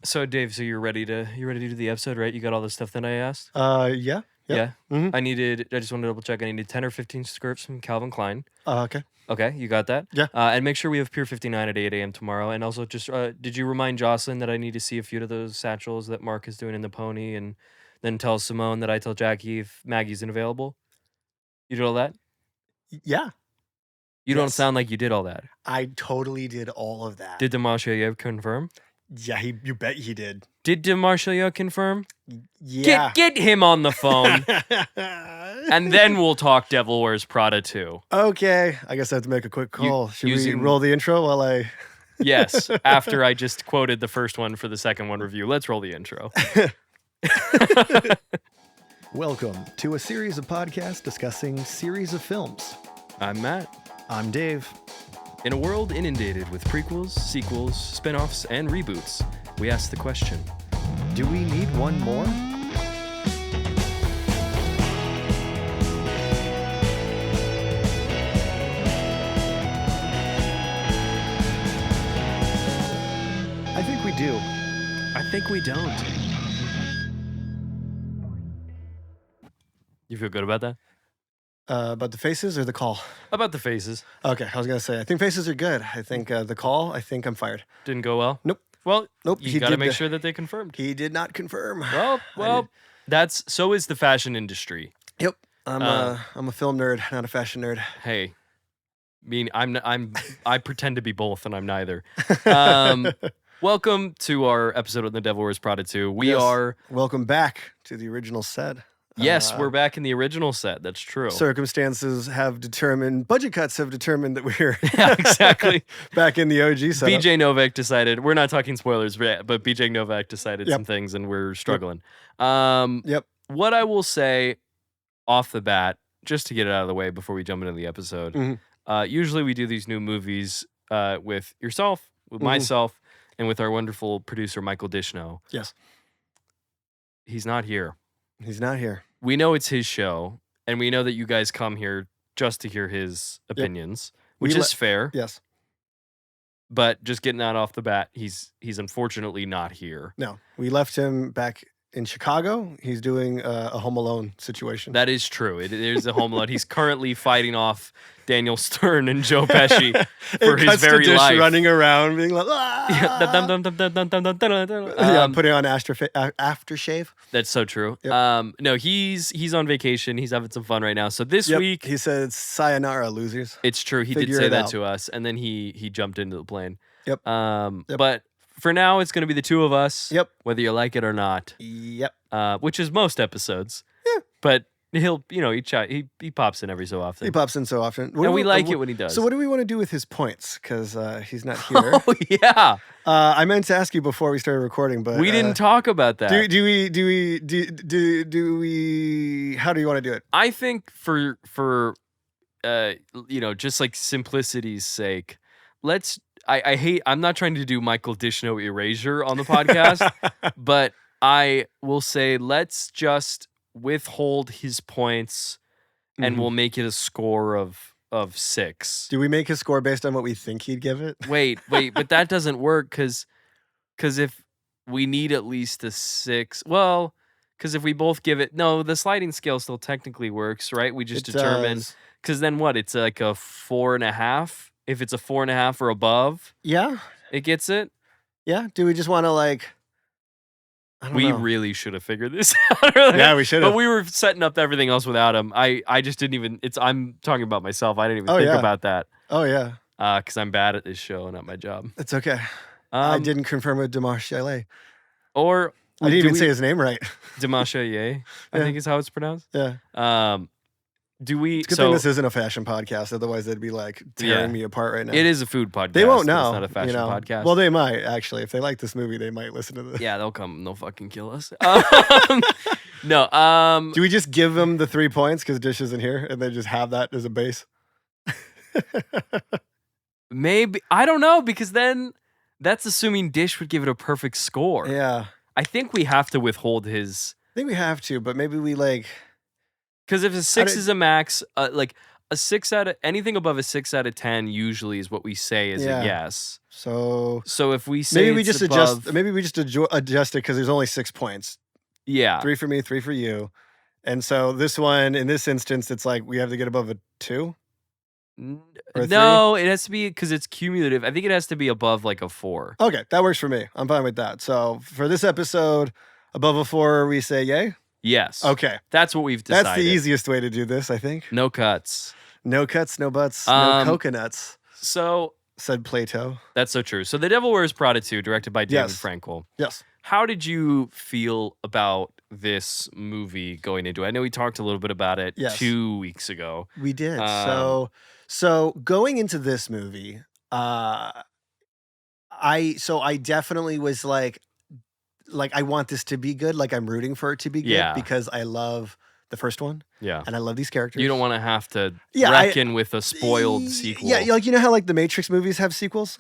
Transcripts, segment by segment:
So Dave, so you're ready to do the episode, right? You got all the stuff that I asked? Yeah. Yeah. Mm-hmm. I just wanted to double check. I needed 10 or 15 skirts from Calvin Klein. Okay. Okay, you got that? Yeah. And make sure we have Pier 59 at 8 a.m. tomorrow. And also just, did you remind Jocelyn that I need to see a few of those satchels that Mark is doing in the pony, and then tell Simone that I tell Jackie if Maggie's unavailable? You did all that? Yeah. You don't Yes. sound like you did all that. I totally did all of that. Did Demarchelier confirm? Yeah, you bet he did. Did Demarchelier confirm? Yeah. Get him on the phone, and then we'll talk Devil Wears Prada too. Okay. I guess I have to make a quick call. Should we using- roll the intro while I... Yes, after I just quoted the first one for the second one review. Let's roll the intro. Welcome to a series of podcasts discussing series of films. I'm Matt. I'm Dave. In a world inundated with prequels, sequels, spin-offs, and reboots, we ask the question, Do we need one more? I think we do. I think we don't. You feel good about that? About the faces or the call? About the faces. Okay, I was going to say, I think faces are good. I think the call, I think I'm fired. Didn't go well? Nope. Well, Nope, you he gotta did make the- sure that they confirmed. He did not confirm. Well, so is the fashion industry. Yep. I'm a film nerd, not a fashion nerd. Hey, I pretend to be both, and I'm neither. Welcome to our episode of The Devil Wears Prada 2. We Yes. are... Welcome back to the original set. Yes, we're back in the original set. That's true. Circumstances have determined, budget cuts have determined that we're Yeah, exactly. back in the OG setup. BJ Novak decided, we're not talking spoilers, but BJ Novak decided Yep. some things, and we're struggling. Yep. What I will say off the bat, just to get it out of the way before we jump into the episode, Mhm. Usually we do these new movies with yourself, with Mhm. myself, and with our wonderful producer, Michael Dishno. Yes. He's not here. He's not here. We know it's his show, and we know that you guys come here just to hear his opinions, which We is fair. Yes. But just getting that off the bat, he's unfortunately not here. No. We left him back in Chicago. He's doing a Home Alone situation. That is true. It is a home alone. He's currently fighting off Daniel Stern and Joe Pesci for It his cuts to very Dish life. running around being like, Yeah, putting on aftershave. That's so true. Yep. No, he's on vacation. He's having some fun right now. So this Yep. week, He said, sayonara, losers. it's true. He Figure did say it that out. to us, and then he jumped into the plane. Yep. Yep. But for now, it's going to be the two of us. Yep. Whether you like it or not. Yep. Which is most episodes. Yeah. But he'll, he pops in every so often. He pops in so often. And we like it when he does. So what do we want to do with his points? Because he's not here. Oh yeah. I meant to ask you before we started recording, but We didn't talk about that. Do we? How do you want to do it? I think for just like simplicity's sake, I'm not trying to do Michael Dishno erasure on the podcast, but I will say let's just withhold his points and Mhm. we'll make it a score of 6. Do we make his score based on what we think he'd give it? Wait, but that doesn't work because if we need at least a 6, well, because if we both give it, no, the sliding scale still technically works, right? We just It determine, does. because then what? It's like a 4.5. If it's a 4.5 or above, Yeah. it gets it. Yeah. Do we just want to like? I don't We know. really should have figured this out earlier. Yeah, we should have. But we were setting up everything else without him. I just didn't even. I'm talking about myself. I didn't even Oh, think yeah. about that Oh yeah. because I'm bad at this show and at my job. It's okay. I Um, didn't confirm with Demarchelier. Or I didn't even say his name right. Demarchelier, I Yeah. think is how it's pronounced. Yeah. Do we? It's a good So thing this isn't a fashion podcast. Otherwise, they'd be like tearing Yeah. me apart right now. it is a food podcast. They won't but know. It's not a fashion podcast. Well, they might actually. If they like this movie, they might listen to this. yeah, they'll come. And they'll fucking kill us. No. Do we just give them the 3 points because Dish isn't here, and they just have that as a base? Maybe I don't know because then that's assuming Dish would give it a perfect score. Yeah, I think we have to withhold his I think we have to, but maybe we like. because if a 6 did- is a max, like a 6 out of anything above a 6 out of 10 usually is what we say is Yeah. a yes. So So if we say maybe we it's just above, adjust. Maybe we just adjust it because there's only 6 points. yeah. 3 for me, 3 for you. And so this one, in this instance, it's like we have to get above a 2 or a 3. No, it has to be because it's cumulative. I think it has to be above like a 4. Okay, that works for me. I'm fine with that. So for this episode, above a 4, we say yay. Yes. Okay, That's what we've decided. that's the easiest way to do this, I think. No cuts. No cuts, no butts, no Um, coconuts, So said Plato. that's so true. So The Devil Wears Prada 2, directed by David Yes. Frankel. Yes. How did you feel about this movie going into it? I know we talked a little bit about it Yes. 2 weeks ago. We did. Um, So going into this movie, I definitely was like I want this to be good. Like I'm rooting for it to be good Yeah. because I love the first one Yeah. and I love these characters. You don't want to have to Yeah, I- reckon with a spoiled sequel. Yeah, like you know how like the Matrix movies have sequels,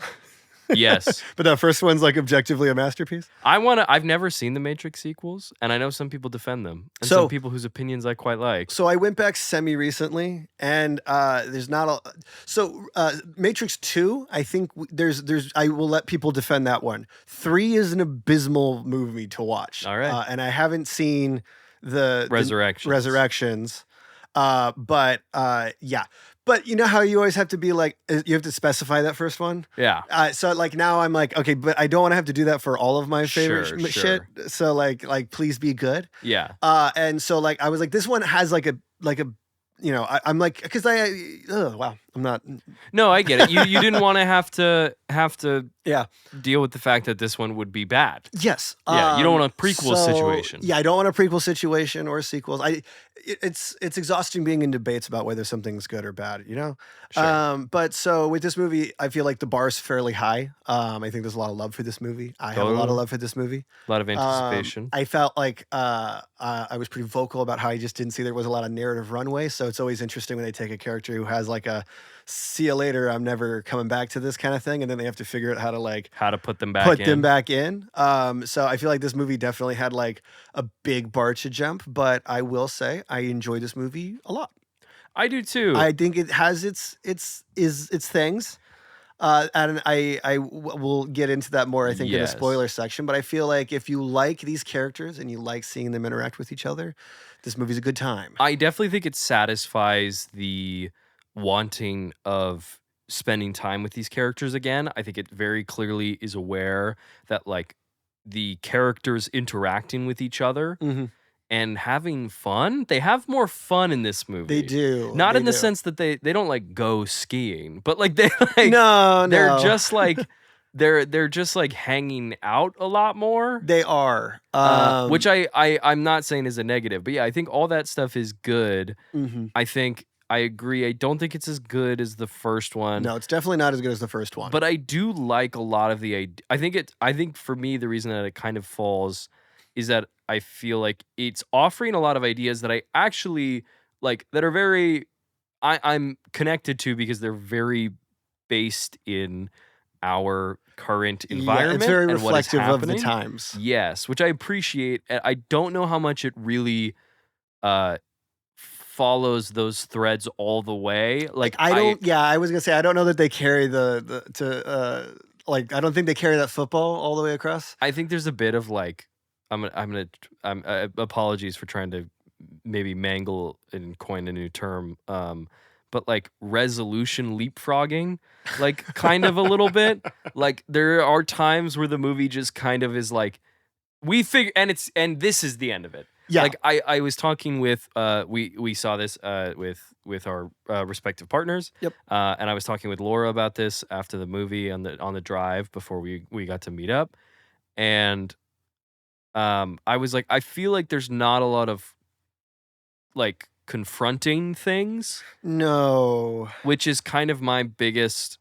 Yes. but that first one's like objectively a masterpiece. I've never seen the Matrix sequels, and I know some people defend them. And So- some people whose opinions I quite like. So I went back semi recently, and there's not a. So Matrix 2, I think there's I will let people defend that one. 3 is an abysmal movie to watch. All right. And I haven't seen the Resurrections. but yeah. But you know how you always have to be like you have to specify that first one. Yeah. So like now I'm like okay, but I don't want to have to do that for all of my favorite Sure, shit. So like please be good. Yeah. And so like I was like this one has like a you know I'm like because wow I'm not No, I get it. You didn't want to have to yeah deal with the fact that this one would be bad. yes Yeah, you don't want a prequel situation. Yeah, I don't want a prequel situation or sequels. It's exhausting being in debates about whether something's good or bad, you know. Sure. But so with this movie, I feel like the bar's fairly high. I think there's a lot of love for this movie. I have a lot of Totally. love for this movie. A lot of anticipation. I felt like I was pretty vocal about how I just didn't see there was a lot of narrative runway. So it's always interesting when they take a character who has like a see you later, I'm never coming back to this kind of thing, and then they have to figure out how to like How to put them back put in. them back in. So I feel like this movie definitely had like a big bar to jump, but I will say I enjoy this movie a lot. I do too. I think it has its things. And I will get into that more, I think, in the Yes. spoiler section. But I feel like if you like these characters and you like seeing them interact with each other, this movie's a good time. I definitely think it satisfies the wanting of spending time with these characters again. I think it very clearly is aware that like the characters interacting with each other Mhm. and having fun. They have more fun in this movie. They do. Not They in the do. sense that they don't like go skiing, but like they like No, they're no. just like they're just like hanging out a lot more. They are. Which I'm not saying is a negative, but yeah, I think all that stuff is good. Mhm. I think I agree. I don't think it's as good as the first one. No, it's definitely not as good as the first one. But I do like a lot of the I think for me the reason that it kind of falls is that I feel like it's offering a lot of ideas that I actually like that are very I'm connected to because they're very based in our current environment. it's very and what is reflective of the happening. times. Yes, which I appreciate. I don't know how much it really follows those threads all the way. Like I don't. Yeah, I was gonna say I don't know that they carry like I don't think they carry that football all the way across. I think there's a bit of like I'm apologies for trying to maybe mangle and coin a new term. But like resolution leapfrogging, like kind of a little bit. Like there are times where the movie just kind of is like we figure and this is the end of it. Yeah, Like I was talking with we saw this with our respective partners. Yep. And I was talking with Laura about this after the movie on the drive before we got to meet up. And I was like, I feel like there's not a lot of like confronting things, no. which is kind of my biggest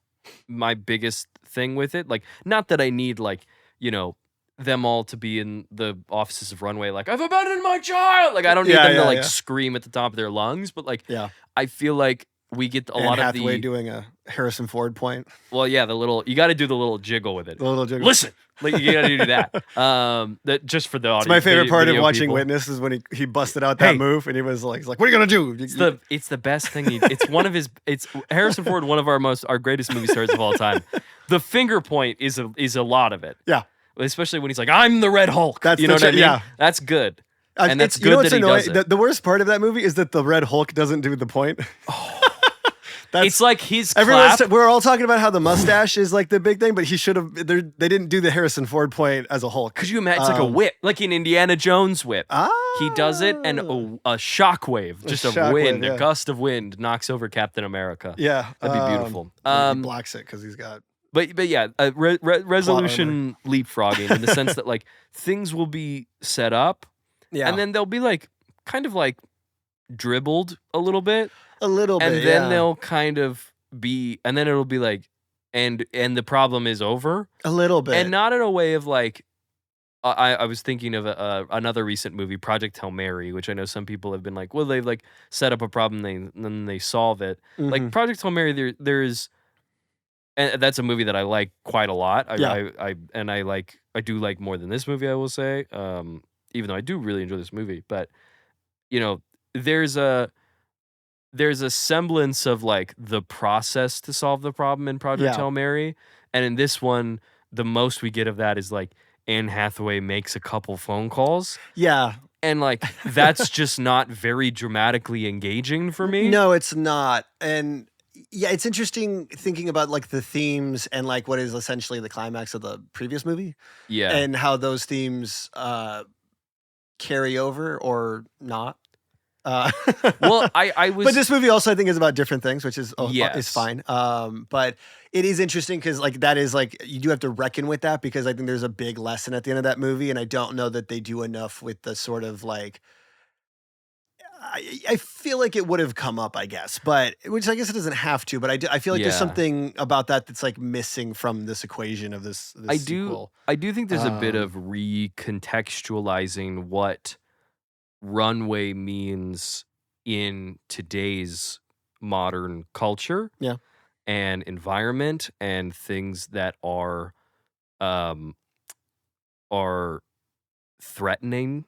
thing with it. Like, not that I need like, you know, them all to be in the offices of Runway like, I've abandoned my child. Like, I don't need them to like scream at the top of their lungs, but like Yeah. I feel like we get a Anne lot of Hathaway the doing a Harrison Ford point. well, yeah, the little you got to do the little jiggle with it. The little jiggle. Listen, like you got to do that. That just for the audience. It's my favorite part of video watching people. Witness is when he busted out that move and he's like, "What are you gonna do?" It's the best thing. It's one of his. It's Harrison Ford, one of our greatest movie stars of all time. The finger point is a lot of it. Yeah, especially when he's like, "I'm the Red Hulk." That's you know what I mean? Yeah, that's good. And that's you know good what's that he annoying? does it. The worst part of that movie is that the Red Hulk doesn't do the point. Oh. It's like his we're all talking about how the mustache is like the big thing, but he should have. They didn't do the Harrison Ford point as a Hulk. Could you imagine? It's like a whip, like an Indiana Jones whip. He does it, and a shockwave, just a wind, a gust of wind knocks over Captain America. Yeah, that'd be beautiful. He blocks it because he's got. But yeah, resolution leapfrogging in the sense that like things will be set up, and then they'll be like kind of like dribbled a little bit. And then they'll kind of be, and then it'll be like, and the problem is over. A little bit. And not in a way of like, I was thinking of another recent movie, Project Hail Mary, which I know some people have been like, well, they've like set up a problem, and then they solve it. Mm-hmm. Like Project Hail Mary, there's, and that's a movie that I like quite a lot. I do like more than this movie, I will say, even though I do really enjoy this movie. But, you know, there's a semblance of like the process to solve the problem in Project Hail Mary. And in this one, the most we get of that is like Anne Hathaway makes a couple phone calls. Yeah. And like, that's just not very dramatically engaging for me. No, it's not. And yeah, it's interesting thinking about like the themes and like what is essentially the climax of the previous movie. Yeah. And how those themes carry over or not. Well, I was, but this movie also I think is about different things, which is yes. fine. But it is interesting because like that is like you do have to reckon with that because I think there's a big lesson at the end of that movie, and I don't know that they do enough with the sort of like. I feel like it would have come up, I guess, but which I guess it doesn't have to. But I feel like there's something about that that's like missing from this equation of this sequel. I do think there's a bit of recontextualizing what runway means in today's modern culture and environment and things that are threatening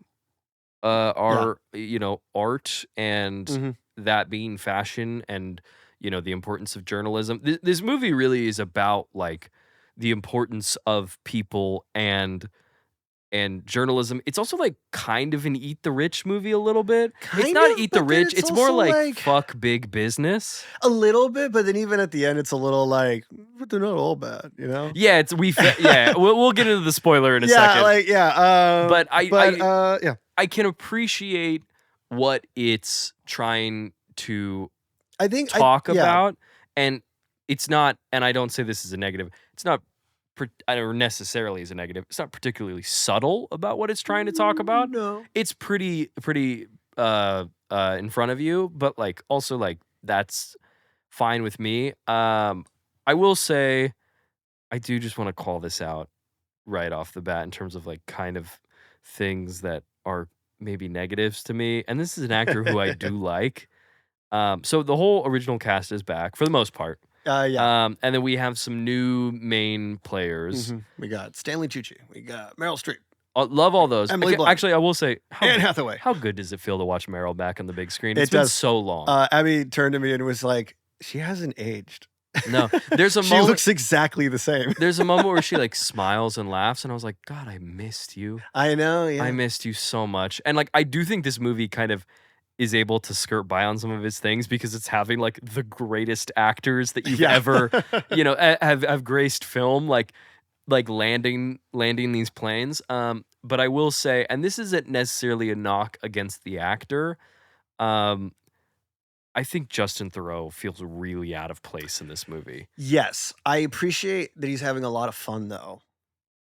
you know, art and that being fashion and, you know, the importance of journalism. This movie really is about like the importance of people and journalism. It's also like kind of an Eat the Rich movie a little bit. It's not Eat the Rich. It's more like fuck big business. A little bit, but then even at the end, it's a little like, but they're not all bad, you know? Yeah, we'll get into the spoiler in a second. But I can appreciate what it's trying to talk about, and it's not. And I don't say this as a negative. It's not. Or necessarily as a negative. It's not particularly subtle about what it's trying to talk about. No, it's pretty in front of you, but like also like that's fine with me. I will say, I do just want to call this out right off the bat in terms of like kind of things that are maybe negatives to me. And this is an actor who I do like. So the whole original cast is back for the most part. And then we have some new main players. We got Stanley Tucci. We got Meryl Streep. Love all those. Emily Blunt. Actually, I will say, Anne Hathaway. How good does it feel to watch Meryl back on the big screen? It's been so long. Abby turned to me and was like, she hasn't aged. No, there's a she moment. Looks exactly the same. There's a moment where she like smiles and laughs, and I was like, God, I missed you. I know. Yeah. I missed you so much. And like, I do think this movie kind of is able to skirt by on some of his things because it's having like the greatest actors that you've ever, you know, have graced film, like landing these planes. But I will say, and this isn't necessarily a knock against the actor. I think Justin Theroux feels really out of place in this movie. Yes, I appreciate that he's having a lot of fun though.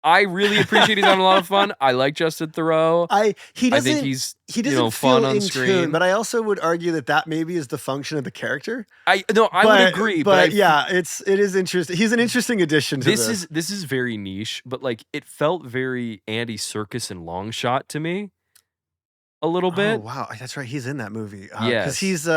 I really appreciate he's having a lot of fun. I like Justin Theroux. I think he doesn't fun on in screen. Tune, but I also would argue that maybe is the function of the character. I would agree, but it is interesting. He's an interesting addition to this. This is very niche, but like it felt very Andy Serkis and Long Shot to me. A little bit. Oh wow, that's right. He's in that movie. Yeah, because he's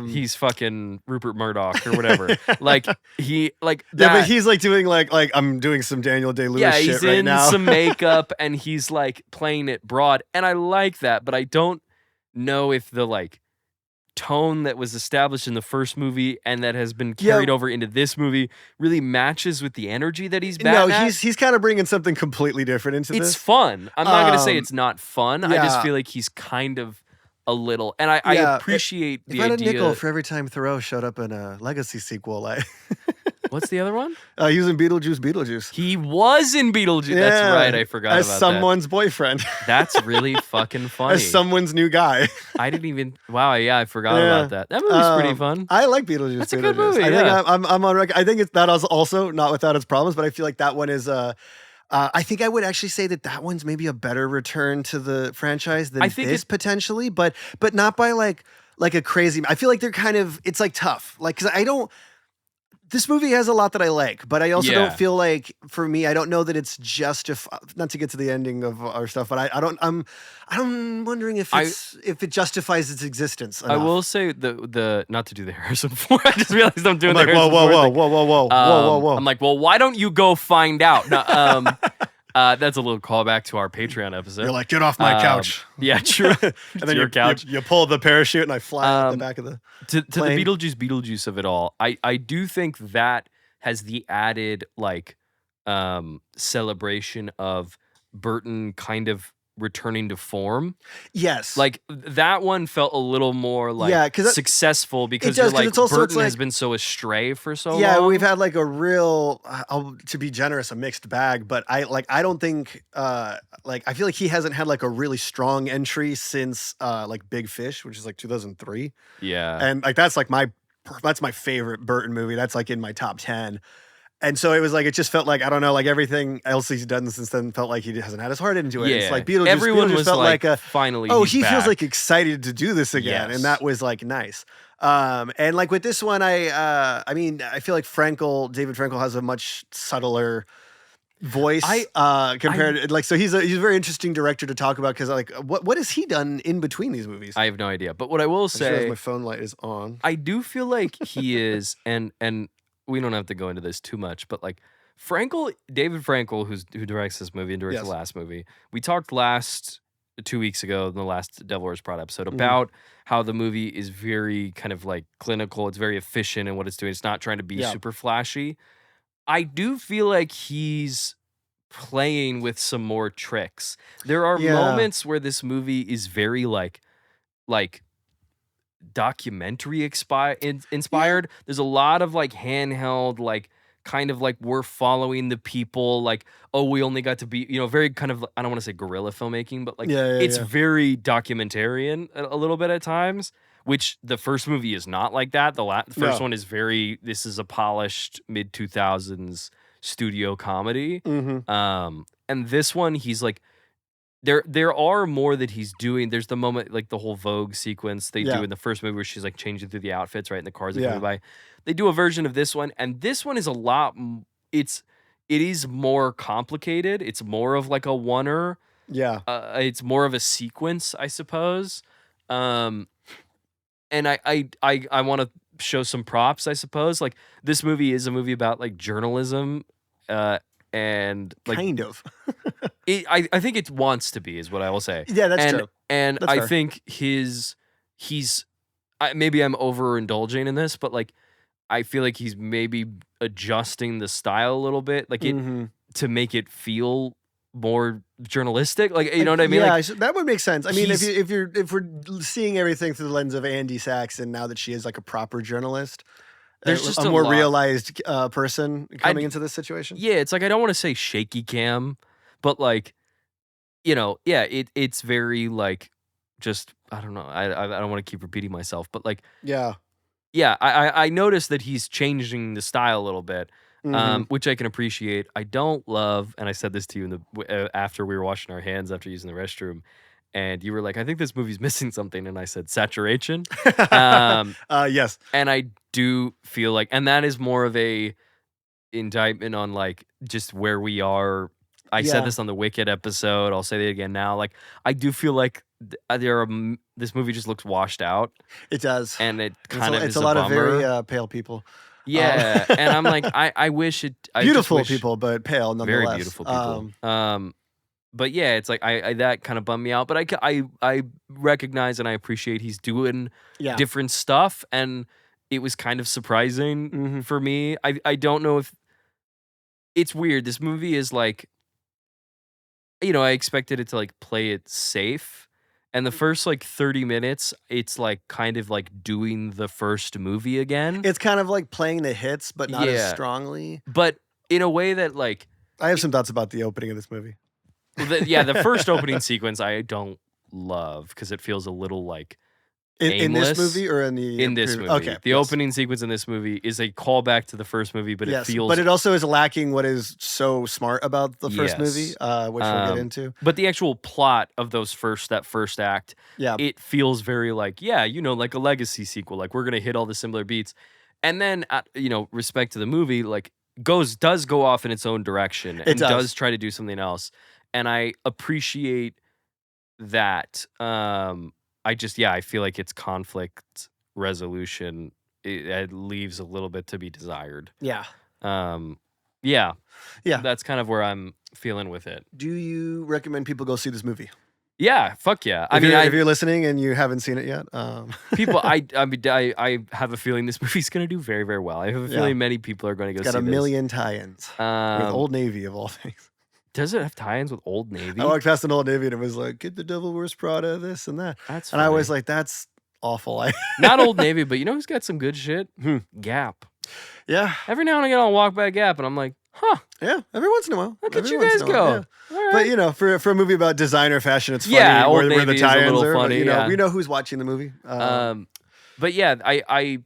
He's fucking Rupert Murdoch or whatever. Like he like yeah, but that. he's like doing like I'm doing some Daniel Day-Lewis Yeah, shit he's right in now. some makeup and he's like playing it broad, and I like that, but I don't know if the like tone that was established in the first movie and that has been carried over into this movie really matches with the energy that he's batting No, at. he's kind of bringing something completely different into this. It's fun. I'm not gonna say Um, it's not fun. I just yeah. feel like he's kind of a little, and I Yeah, appreciate If the I had a nickel idea. for every time Thoreau showed up in a Legacy sequel, What's the other one? he was in Beetlejuice. He was in Beetlejuice. That's Yeah, right. I forgot as about someone's boyfriend. that. That's really fucking funny. As someone's new guy. I didn't even. Wow. Yeah, I forgot Yeah. about that. That movie's pretty fun. I like Beetlejuice. That's a good movie, I yeah. think I'm on record. I think that is also not without its problems, but I feel like that one is. I think I would actually say that one's maybe a better return to the franchise than I think this potentially, but not by like a crazy. I feel like they're kind of. It's like tough, like because I don't. This movie has a lot that I like, but I also Yeah. don't feel like, for me, I don't know that it's not to get to the ending of our stuff, but I'm wondering if if it justifies its existence enough. I will say the not to do the Harrison Ford. I just realized I'm doing I'm the like, Harrison Ford thing. whoa. I'm like, well, why don't you go find out? No, that's a little callback to our Patreon episode. You're like, get off my couch. Yeah, true. And then your couch. You pull the parachute and I fly out the back of the to the plane. Beetlejuice of it all. I do think that has the added like celebration of Burton kind of returning to form. Yes. Like that one felt a little more like Yeah, 'cause successful because does, you're 'cause like it's also- Burton it's like- has been so astray for so long. Yeah, we've had like a real, to be generous, a mixed bag. But I don't think, I feel like he hasn't had like a really strong entry since like Big Fish, which is like 2003, Yeah. and like that's my favorite Burton movie. That's like in my top 10. And so it was like, it just felt like, I don't know, like everything else he's done since then felt like he hasn't had his heart into it. Yeah. It's like Beetlejuice. Everyone Beetlejuice was felt like, a finally. oh, he's he feels back. like excited to do this again, Yes. and that was like nice. And like with this one, I mean, I feel like David Frankel has a much subtler voice compared like, so he's a very interesting director to talk about because like what has he done in between these movies? I have no idea. But what I will I just realized say, my phone light is on. I do feel like he is, and we don't have to go into this too much, but like David Frankel, who directs this movie and directs the last movie. We talked 2 weeks ago in the last Devil Wears Prada episode about how the movie is very kind of like clinical. It's very efficient in what it's doing. It's not trying to be super flashy. I do feel like he's playing with some more tricks. There are moments where this movie is very like documentary inspired. There's a lot of like handheld, like kind of like we're following the people, like, oh, we only got to be, very kind of, I don't want to say guerrilla filmmaking, but like it's very documentarian a little bit at times, which the first movie is not like that. The first one is this is a polished mid-2000s studio comedy. And this one, he's like, there are more that he's doing. There's the moment, like the whole Vogue sequence they do in the first movie where she's like changing through the outfits, right? And the cars are coming by. They do a version of this one, and this one is it is more complicated. It's more of like a oneer. Yeah. It's more of a sequence, I suppose. And I want to show some props, I suppose. Like this movie is a movie about like journalism, and like kind of. I think it wants to be, is what I will say. Yeah, that's true. And That's I fair. think he's maybe I'm overindulging in this, but like I feel like he's maybe adjusting the style a little bit, like to make it feel more journalistic. Like, you know what I mean? Yeah, Like, that would make sense. I mean, if we're seeing everything through the lens of Andy Saxon now that she is like a proper journalist, there's just a a more lot. realized person coming into this situation. Yeah, it's like I don't want to say shaky cam, but like, it's very like just I don't know. I don't want to keep repeating myself, but like I noticed that he's changing the style a little bit, which I can appreciate. I don't love, and I said this to you after we were washing our hands after using the restroom, and you were like, I think this movie's missing something, and I said saturation. Yes. And I do feel like, and that is more of a indictment on like just where we are I said Yeah. this on the Wicked episode. I'll say it again now. Like, I do feel like this movie just looks washed out, It does. and it It's kind of it's is a lot of bummer. very pale people. Yeah, and I'm like, I wish it. I just Beautiful wish- people, but pale nonetheless. very beautiful people. But yeah, it's like I that kind of bummed me out. But I recognize and I appreciate he's doing Yeah. different stuff, and it was kind of surprising Mhm. for me. I don't know if it's weird. This movie is like, I expected it to like play it safe. And the first like 30 minutes, it's like kind of like doing the first movie again. It's kind of like playing the hits, but not as Yeah. strongly. But in a way that like, I have some thoughts about the opening of this movie. the first opening sequence I don't love because it feels a little like In this aimless. movie or in the in this previous- movie. Okay. The yes. opening sequence in this movie is a callback to the first movie, but Yes, it feels but it also is lacking what is so smart about the first Yes. movie, which we'll get into. But the actual plot of that first act, Yeah. it feels very like, like a legacy sequel. Like we're gonna hit all the similar beats, and then respect to the movie, like does go off in its own direction and does. try to do something else, and I appreciate that. I feel like its conflict resolution it leaves a little bit to be desired. Yeah. Yeah, Yeah. that's kind of where I'm feeling with it. Do you recommend people go see this movie? Yeah, fuck yeah. If you're listening and you haven't seen it yet, people, I have a feeling this movie's going to do very, very well. I have a Yeah. feeling many people are going to go it's got see a this. million tie-ins with Old Navy of all things. Does it have tie-ins with Old Navy? I walked past an Old Navy and it was like, get the Devil Wears Prada, this and that. That's And I was funny. like, that's awful. Not Old Navy, but you know who's got some good shit? Gap. Yeah. Every now and again I'll walk by Gap and I'm like, huh, Yeah. Every once in a while. look at Every you once guys in a while, go. yeah. All But right. for a movie about designer fashion, it's funny. Yeah, Old where the Navy is a tie-ins little are, but, funny, yeah. we know who's watching the movie. But yeah, I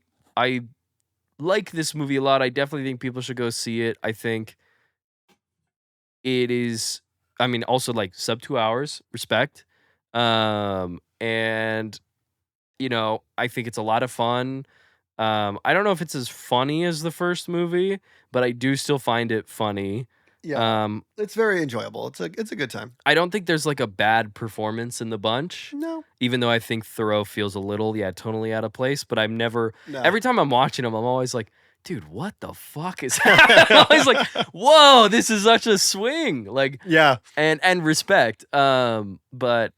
like this movie a lot. I definitely think people should go see it. I think it is, also like sub 2 hours, respect. And I think it's a lot of fun. I don't know if it's as funny as the first movie, but I do still find it funny. Yeah. It's very enjoyable. It's a good time. I don't think there's like a bad performance in the bunch, No. even though I think Thoreau feels a little, tonally out of place, but I'm never, No. every time I'm watching him, I'm always like, dude, what the fuck is happening? I'm always like, whoa, this is such a swing. Like, Yeah. and respect. But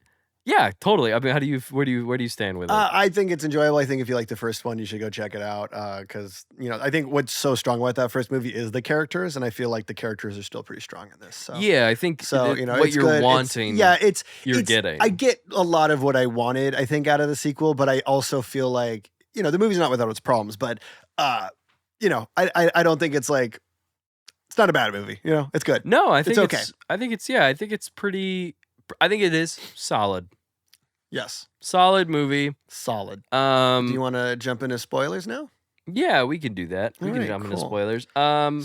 yeah, totally. Where do you stand with it? I think it's enjoyable. I think if you like the first one, you should go check it out. Because I think what's so strong about that first movie is the characters, and I feel like the characters are still pretty strong in this. So Yeah, I think so what it's you're good. wanting, you're getting. I get a lot of what I wanted, I think, out of the sequel, but I also feel like the movie's not without its problems. But I don't think it's like it's not a bad movie. It's good. No, I think It's okay. I think it's pretty. I think it is solid. Yes, Solid movie. solid. Do you Um, want to jump into spoilers now? yeah, we can do that. We can Alright, jump into cool. spoilers.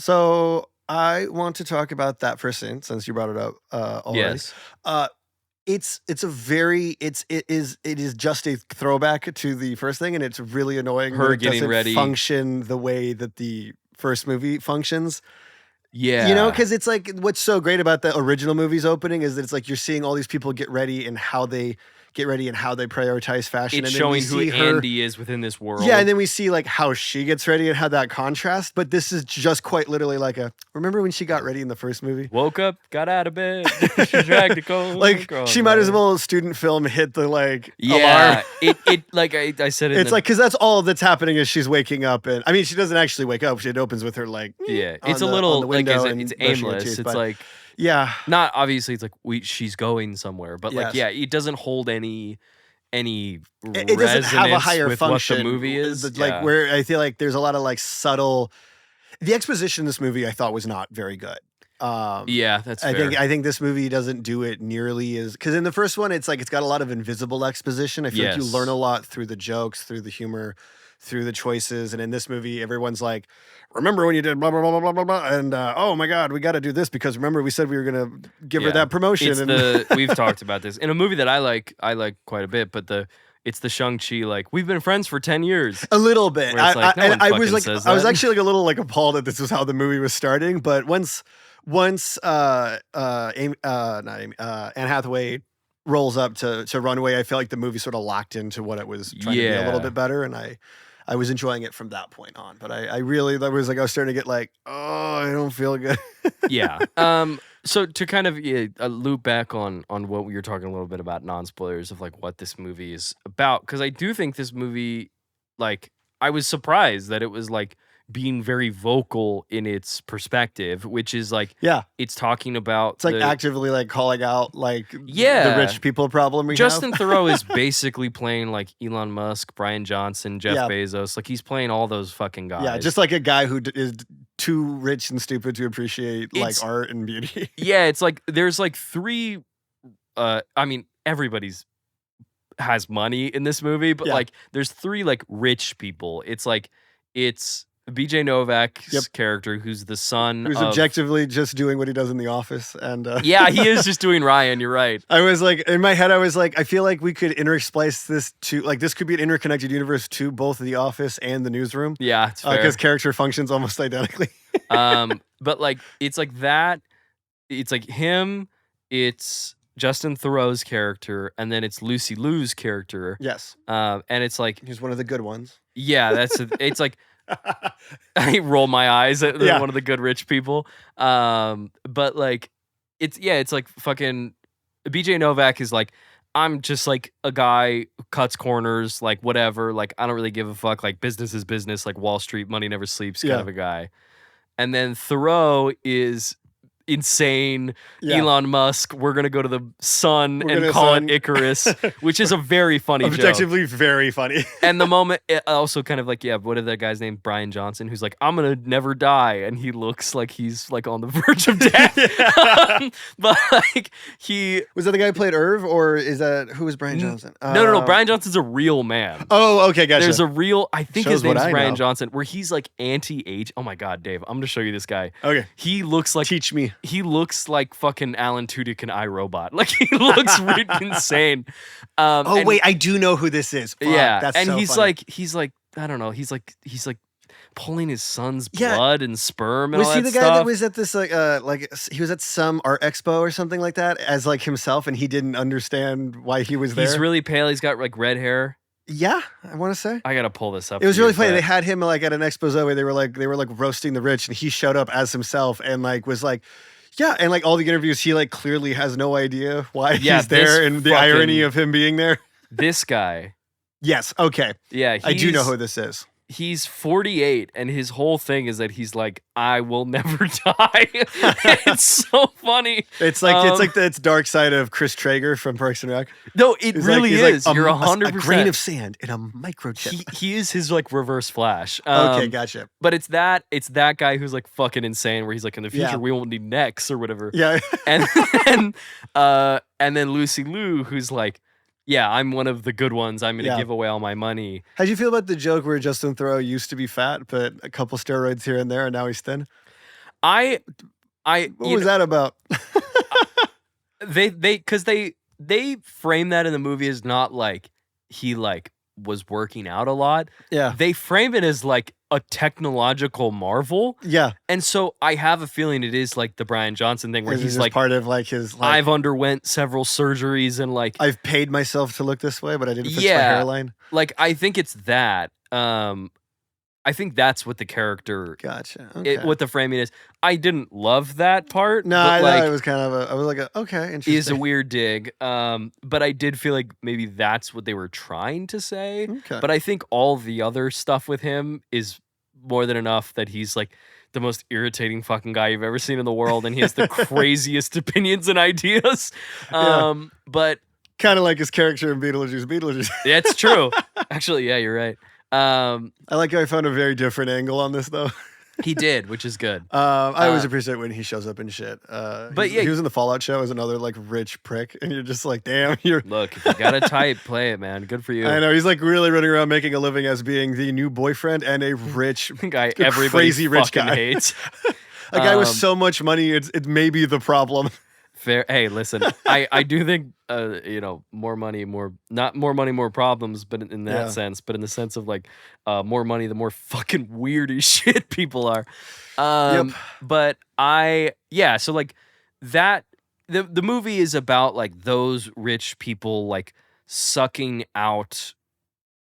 So I want to talk about that first scene since you brought it up already. Yes. It is just a throwback to the first thing, and it's really annoying. Her that it getting doesn't ready. function the way that the first movie functions. Yeah. Because it's like what's so great about the original movie's opening is that it's like you're seeing all these people get ready and how they get ready and how they prioritize fashion. It's and then we showing who see her, Andy is within this world. Yeah, and then we see like how she gets ready and how that contrast. But this is just quite literally like remember when she got ready in the first movie? woke up, got out of bed, she dragged the cold. Like girl, she might as right? well student film hit the like Yeah, alarm. it like I said it. It's like because that's all that's happening is she's waking up and she doesn't actually wake up. It opens with her like yeah, on it's a the- little on the like window it's and it's brushing her aimless. teeth, It's but like yeah. not obviously. It's like she's going somewhere, but like Yes. it doesn't hold any It doesn't have a resonance higher with function. what the movie is. Like Yeah. where I feel like there's a lot of like subtle. The exposition in this movie I thought was not very good. Yeah, that's fair. I think this movie doesn't do it nearly as because in the first one it's like it's got a lot of invisible exposition. I feel like you Yes. learn a lot through the jokes, through the humor, through the choices. And in this movie, everyone's like, "Remember when you did blah blah blah blah blah blah blah?" And oh my god, we got to do this because remember we said we were gonna give her Yeah. that promotion. It's and we've talked about this in a movie that I like quite a bit, but it's the Shang-Chi, like, we've been friends for 10 years. a little bit. Where it's like, no one I was fucking like, says I was that. actually like a little like appalled that this was how the movie was starting. But once once Anne Hathaway rolls up to run away, I feel like the movie sort of locked into what it was trying to be a little bit better, and I was enjoying it from that point on. But I really, that was like, I was starting to get like, oh, I don't feel good. Yeah. So to kind of loop back on what we were talking a little bit about, non-spoilers of like what this movie is about, because I do think this movie, like, I was surprised that it was like being very vocal in its perspective, which is like, it's talking about, it's like actively like calling out like the rich people problem we Justin have. Theroux is basically playing like Elon Musk, Brian Johnson, Jeff Bezos. Like, he's playing all those fucking guys. Yeah, just like a guy who is too rich and stupid to appreciate like art and beauty. Yeah, it's like there's like three. I mean, everybody's has money in this movie, but like there's three like rich people. It's like it's BJ Novak's character, who's the son, who's objectively just doing what he does in The Office, and yeah, he is just doing Ryan. You're right. I was like, in my head, I was like, I feel like we could intersplice this to like this could be an interconnected universe to both The Office and The Newsroom. Yeah, it's fair. Because character functions almost identically. But like it's like that. It's like him. It's Justin Theroux's character, and then it's Lucy Liu's character. Yes. And it's like he's one of the good ones. Yeah, it's like I roll my eyes at one of the good rich people. But like it's like fucking BJ Novak is like, I'm just like a guy who cuts corners, like whatever, like I don't really give a fuck, like business is business, like Wall Street, money never sleeps kind of a guy. And then Theroux is insane. Elon Musk, we're gonna go to the sun and call it Icarus, which is a very funny objectively joke. Very funny. And the moment also kind of like, what is that guy's name? Brian Johnson, who's like, I'm gonna never die, and he looks like he's like on the verge of death. But like he was that the guy who played Irv, or is that who was Brian Johnson? No, Brian Johnson's a real man. Oh, okay, gotcha. There's a real, I think his name's Brian Johnson, where he's like anti-age. Oh my god, Dave, I'm gonna show you this guy. Okay. He looks like, teach me. He looks like fucking Alan Tudyk in iRobot. Like, he looks insane. Wait, I do know who this is. Fuck, yeah, that's and so he's funny. like I don't know. He's like pulling his son's blood and sperm. And was all he that the guy stuff. that was at this like he was at some art expo or something like that as like himself, and he didn't understand why he was there? He's really pale. He's got like red hair. Yeah, I want to say. I gotta pull this up. It was really funny. They had him like at an expose where they were like roasting the rich, and he showed up as himself and like was like. Yeah, and like all the interviews, he like clearly has no idea why he's there, and the irony of him being there. This guy. Yes. Okay. Yeah, I do know who this is. He's 48, and his whole thing is that he's like, I will never die. It's so funny. It's like it's dark side of Chris Traeger from Parks and Rec. No, it really is. You're 100%. A grain of sand in a microchip. He is his like reverse Flash. Okay, gotcha. But it's that guy who's like fucking insane, where he's like, in the future we won't need necks or whatever. Yeah. and then Lucy Liu, who's like, yeah, I'm one of the good ones. I'm going to give away all my money. How'd you feel about the joke where Justin Theroux used to be fat, but a couple steroids here and there, and now he's thin? What was that about? Because they frame that in the movie as not like he like was working out a lot. Yeah. They frame it as like a technological marvel. Yeah. And so I have a feeling it is like the Brian Johnson thing, where he's like part of like his like, I've underwent several surgeries and like I've paid myself to look this way, but I didn't fix my hairline. Like I think it's that. I think that's what the character, gotcha. Okay. What the framing is. I didn't love that part. No, I thought it was kind of I was like, okay, interesting. Is a weird dig. But I did feel like maybe that's what they were trying to say. Okay. But I think all the other stuff with him is more than enough that he's like the most irritating fucking guy you've ever seen in the world, and he has the craziest opinions and ideas. But kind of like his character in Beetlejuice. That's true. Actually, yeah, you're right. I like how I found a very different angle on this, though. He did, which is good. I always appreciate when he shows up in shit. But he was in the Fallout show as another like rich prick, and you're just like, damn, look, if you got a type, play it, man. Good for you. I know he's like really running around making a living as being the new boyfriend and a rich guy. Everybody crazy rich guy hates. A guy with so much money, it may be the problem. Fair. Hey, listen, I do think more money, not more money, more problems, but in that Yeah. sense, but in the sense of like more money, the more fucking weird as shit people are. Yep. But so like that the movie is about like those rich people like sucking out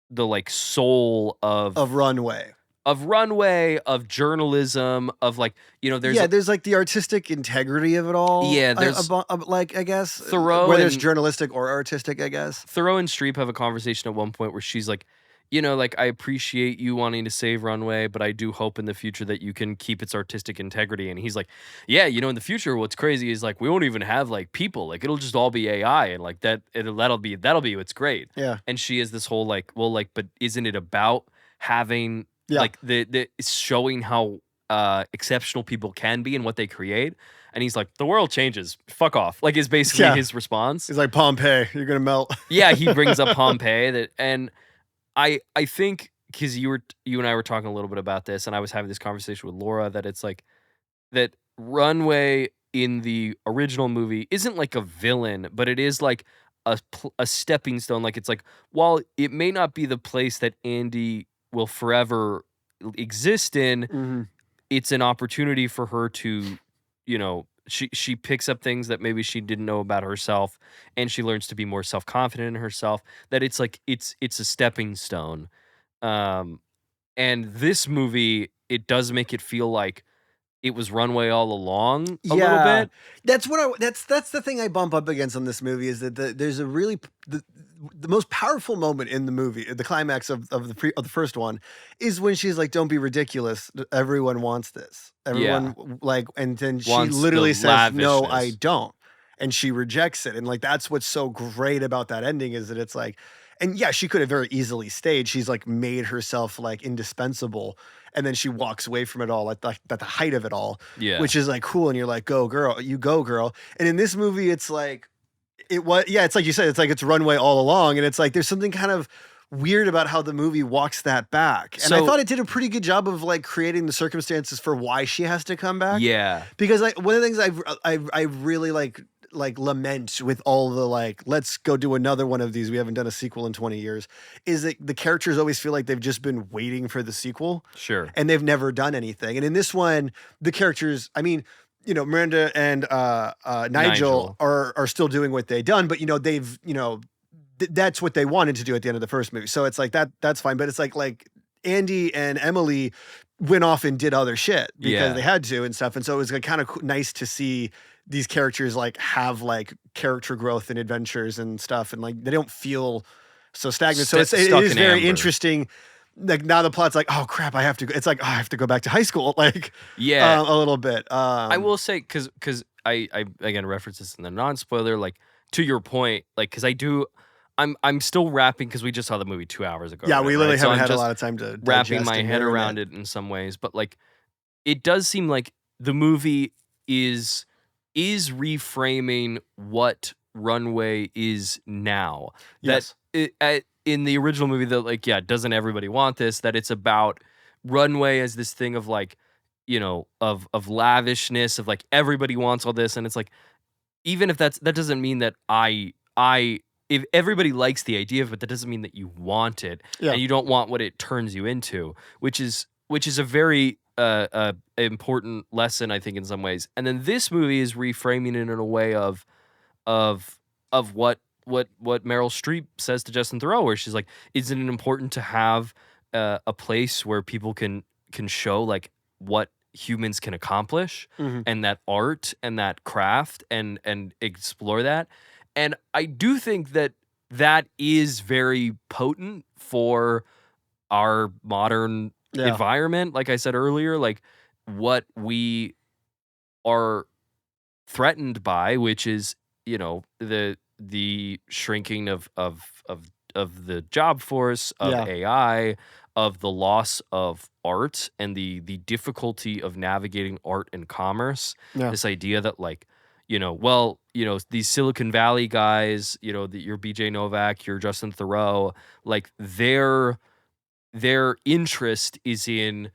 the like soul Of Runway. of runway, of journalism, of like, There's like the artistic integrity of it all. Yeah, there's like I guess Thoreau whether it's and journalistic or artistic, I guess. Thoreau and Streep have a conversation at one point where she's like, like I appreciate you wanting to save runway, but I do hope in the future that you can keep its artistic integrity. And he's like, yeah, in the future, what's crazy is like we won't even have like people, like it'll just all be AI, and like that'll be what's great. Yeah. And she has this whole like, well, like, but isn't it about having like the showing how exceptional people can be and what they create? And he's like, the world changes. Fuck off. Like, is basically his response. He's like, Pompeii, you're gonna melt. Yeah, he brings up Pompeii. And I think because you and I were talking a little bit about this, and I was having this conversation with Laura, that it's like that Runway in the original movie isn't like a villain, but it is like a stepping stone. Like, it's like, while it may not be the place that Andy will forever exist in, it's an opportunity for her to, she picks up things that maybe she didn't know about herself, and she learns to be more self-confident in herself. That it's like it's a stepping stone. And this movie, it does make it feel like it was Runway all along a little bit. That's what that's the thing I bump up against on this movie, is that there's a really the most powerful moment in the movie, the climax of the first one, is when she's like, "Don't be ridiculous. Everyone wants this. Everyone like," and then she literally says, "No, I don't," and she rejects it. And like that's what's so great about that ending, is that it's like, and yeah, she could have very easily stayed. She's like made herself like indispensable. And then she walks away from it all at the height of it all, which is like cool. And you're like, go girl, you go girl. And in this movie, it's like, it's like you said, it's like it's Runway all along. And it's like, there's something kind of weird about how the movie walks that back. And I thought it did a pretty good job of like creating the circumstances for why she has to come back. Yeah. Because like one of the things I really like lament with all the like, let's go do another one of these, we haven't done a sequel in 20 years, is that the characters always feel like they've just been waiting for the sequel. Sure. And they've never done anything. And in this one, the characters, I mean, Miranda and Nigel are still doing what they've done, but they've that's what they wanted to do at the end of the first movie. So it's like that's fine. But it's like Andy and Emily went off and did other shit because they had to and stuff. And so it was like kind of nice to see these characters like have like character growth and adventures and stuff, and like they don't feel so stagnant. So it is very interesting. Like now the plot's like, oh crap, I have to go. It's like, oh, I have to go back to high school. Like, a little bit. I will say, because I again reference this in the non-spoiler, like to your point, like because I'm still wrapping, because we just saw the movie 2 hours ago. Yeah, we literally haven't had a lot of time to wrapping my head around it in some ways, but like it does seem like the movie is reframing what Runway is now. Yes. That in the original movie, that like, doesn't everybody want this? That it's about Runway as this thing of like, of lavishness, of like everybody wants all this, and it's like, even if that doesn't mean that if everybody likes the idea of it, that doesn't mean that you want it, and you don't want what it turns you into, which is a very important lesson, I think, in some ways. And then this movie is reframing it in a way of what Meryl Streep says to Justin Theroux, where she's like, isn't it important to have a place where people can show like what humans can accomplish, and that art and that craft and explore that. And I do think that is very potent for our modern environment. Like I said earlier, like what we are threatened by, which is, the shrinking of the job force, of AI, of the loss of art, and the difficulty of navigating art and commerce. This idea that like, these Silicon Valley guys, your BJ Novak, your Justin Theroux, like their interest is in,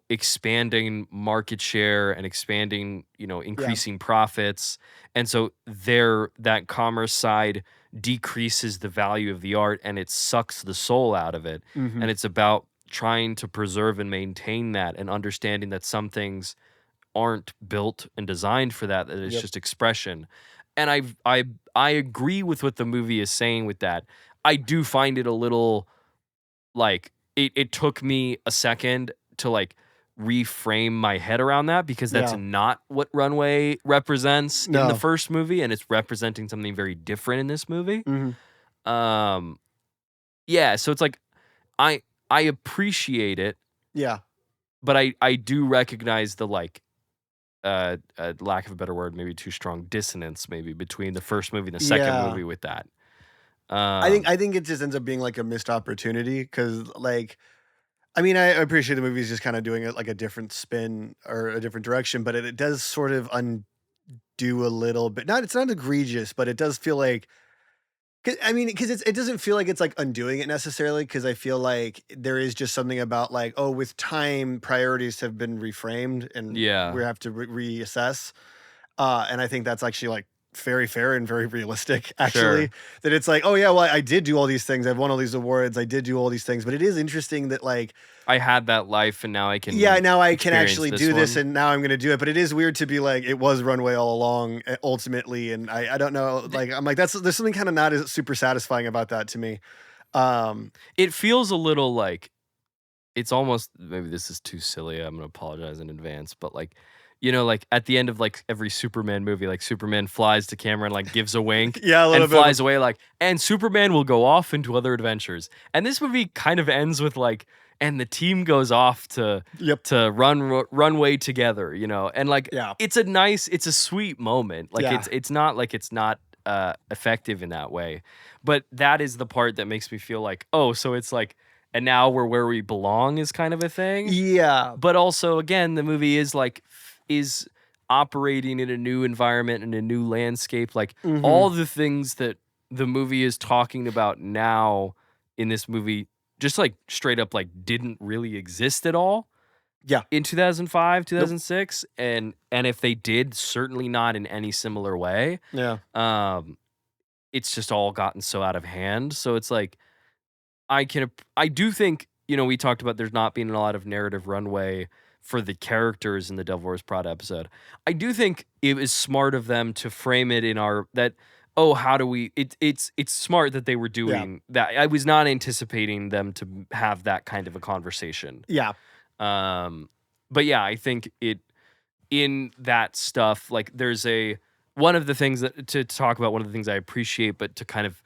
expanding market share and expanding, Yeah. increasing profits. And so that commerce side decreases the value of the art and it sucks the soul out of it. Mhm. And it's about trying to preserve and maintain that and understanding that some things aren't built and designed for that it's Yep. just expression. And I agree with what the movie is saying with that. I do find it a little like it took me a second to like reframe my head around that because that's Yeah. not what Runway represents in the No. first movie, and it's representing something very different in this movie. Mhm. Yeah, so it's like I appreciate it, Yeah. but I do recognize the like lack of a better word, maybe too strong dissonance maybe between the first movie and the second Yeah. movie with that. I think it just ends up being like a missed opportunity because like I mean I appreciate the movie's just kind of doing it like a different spin or a different direction, but it does sort of undo a little bit. It's not egregious, but it does feel like because it doesn't feel like it's like undoing it necessarily because I feel like there is just something about like, oh, with time, priorities have been reframed and Yeah. we have to reassess. And I think that's actually like very fair and very realistic, actually. Sure. That it's like, oh yeah, well, I did do all these things. I've won all these awards. I did do all these things. But it is interesting that like I had that life and now I can now I can experience actually this do this one. and now I'm gonna do it. But it is weird to be like, it was Runway all along, ultimately. And I don't know, like I'm like, there's something kind of not as super satisfying about that to me. It feels a little like it's almost, maybe this is too silly. I'm gonna apologize in advance, but like, like at the end of like every Superman movie, like Superman flies to camera and like gives a wink Yeah, a little and bit of flies away, like, and Superman will go off into other adventures. And this movie kind of ends with like, and the team goes off to Yep. to runway together, and like Yeah. it's a sweet moment. Like Yeah. it's not like it's not effective in that way, but that is the part that makes me feel like, oh, so it's like, and now we're where we belong is kind of a thing. Yeah. But also, again, the movie is like is operating in a new environment and a new landscape. Like Mhm. all the things that the movie is talking about now in this movie, just like straight up like didn't really exist at all. Yeah. In 2005, 2006, and if they did, certainly not in any similar way. Yeah. It's just all gotten so out of hand. So it's like I do think, we talked about there's not being a lot of narrative runway for the characters in the Devil Wears Prada episode. I do think it was smart of them to frame it in how do we it's smart that they were doing that. I was not anticipating them to have that kind of a conversation. Yeah. But yeah, I think in that stuff, like there's one of the things that to talk about, one of the things I appreciate, but to kind of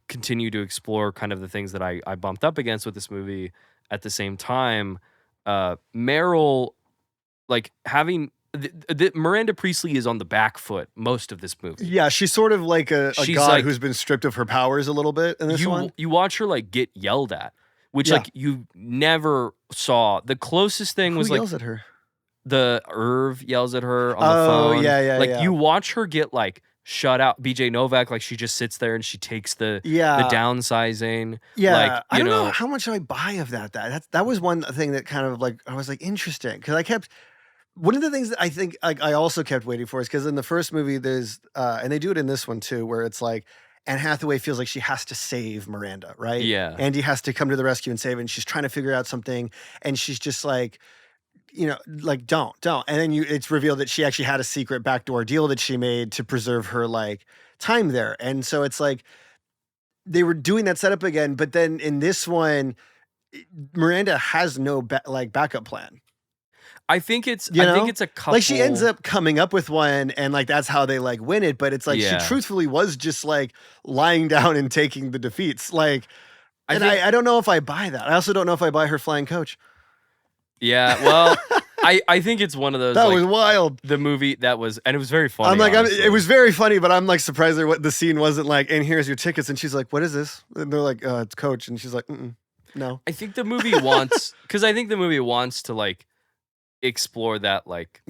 continue to explore kind of the things that I bumped up against with this movie at the same time. Meryl, like having Miranda Priestley is on the back foot most of this movie. Yeah, she's sort of like a She's god like- who's been stripped of her powers a little bit in this one. You watch her like get yelled at, which Yeah. like you never saw. The closest thing Who was like yells at her? the Irv yells at her on the phone. Yeah, like yeah. you watch her get like shut out. BJ Novak, like she just sits there and she takes the Yeah. downsizing. Yeah, like, I don't know how much I buy of that. That was one thing that kind of like I was like interesting because I kept one of the things that I think like I also kept waiting for is because in the first movie there's and they do it in this one too where it's like Anne Hathaway feels like she has to save Miranda, right? Yeah. Andy has to come to the rescue and save her, and she's trying to figure out something and she's just like like don't. And then it's revealed that she actually had a secret backdoor deal that she made to preserve her like time there. And so it's like they were doing that setup again, but then in this one, Miranda has no backup plan. I think it's a couple. Like she ends up coming up with one, and like that's how they like win it. But it's like she truthfully was just like lying down and taking the defeats. Like, I don't know if I buy that. I also don't know if I buy her flying coach. Yeah, well, I think it's one of those. That like, was wild. The movie and it was very funny. I'm like, it was very funny, but I'm like surprised that what the scene wasn't like. And here's your tickets, and she's like, "What is this?" And they're like, "It's Coach," and she's like, "No." I think the movie wants to like explore that like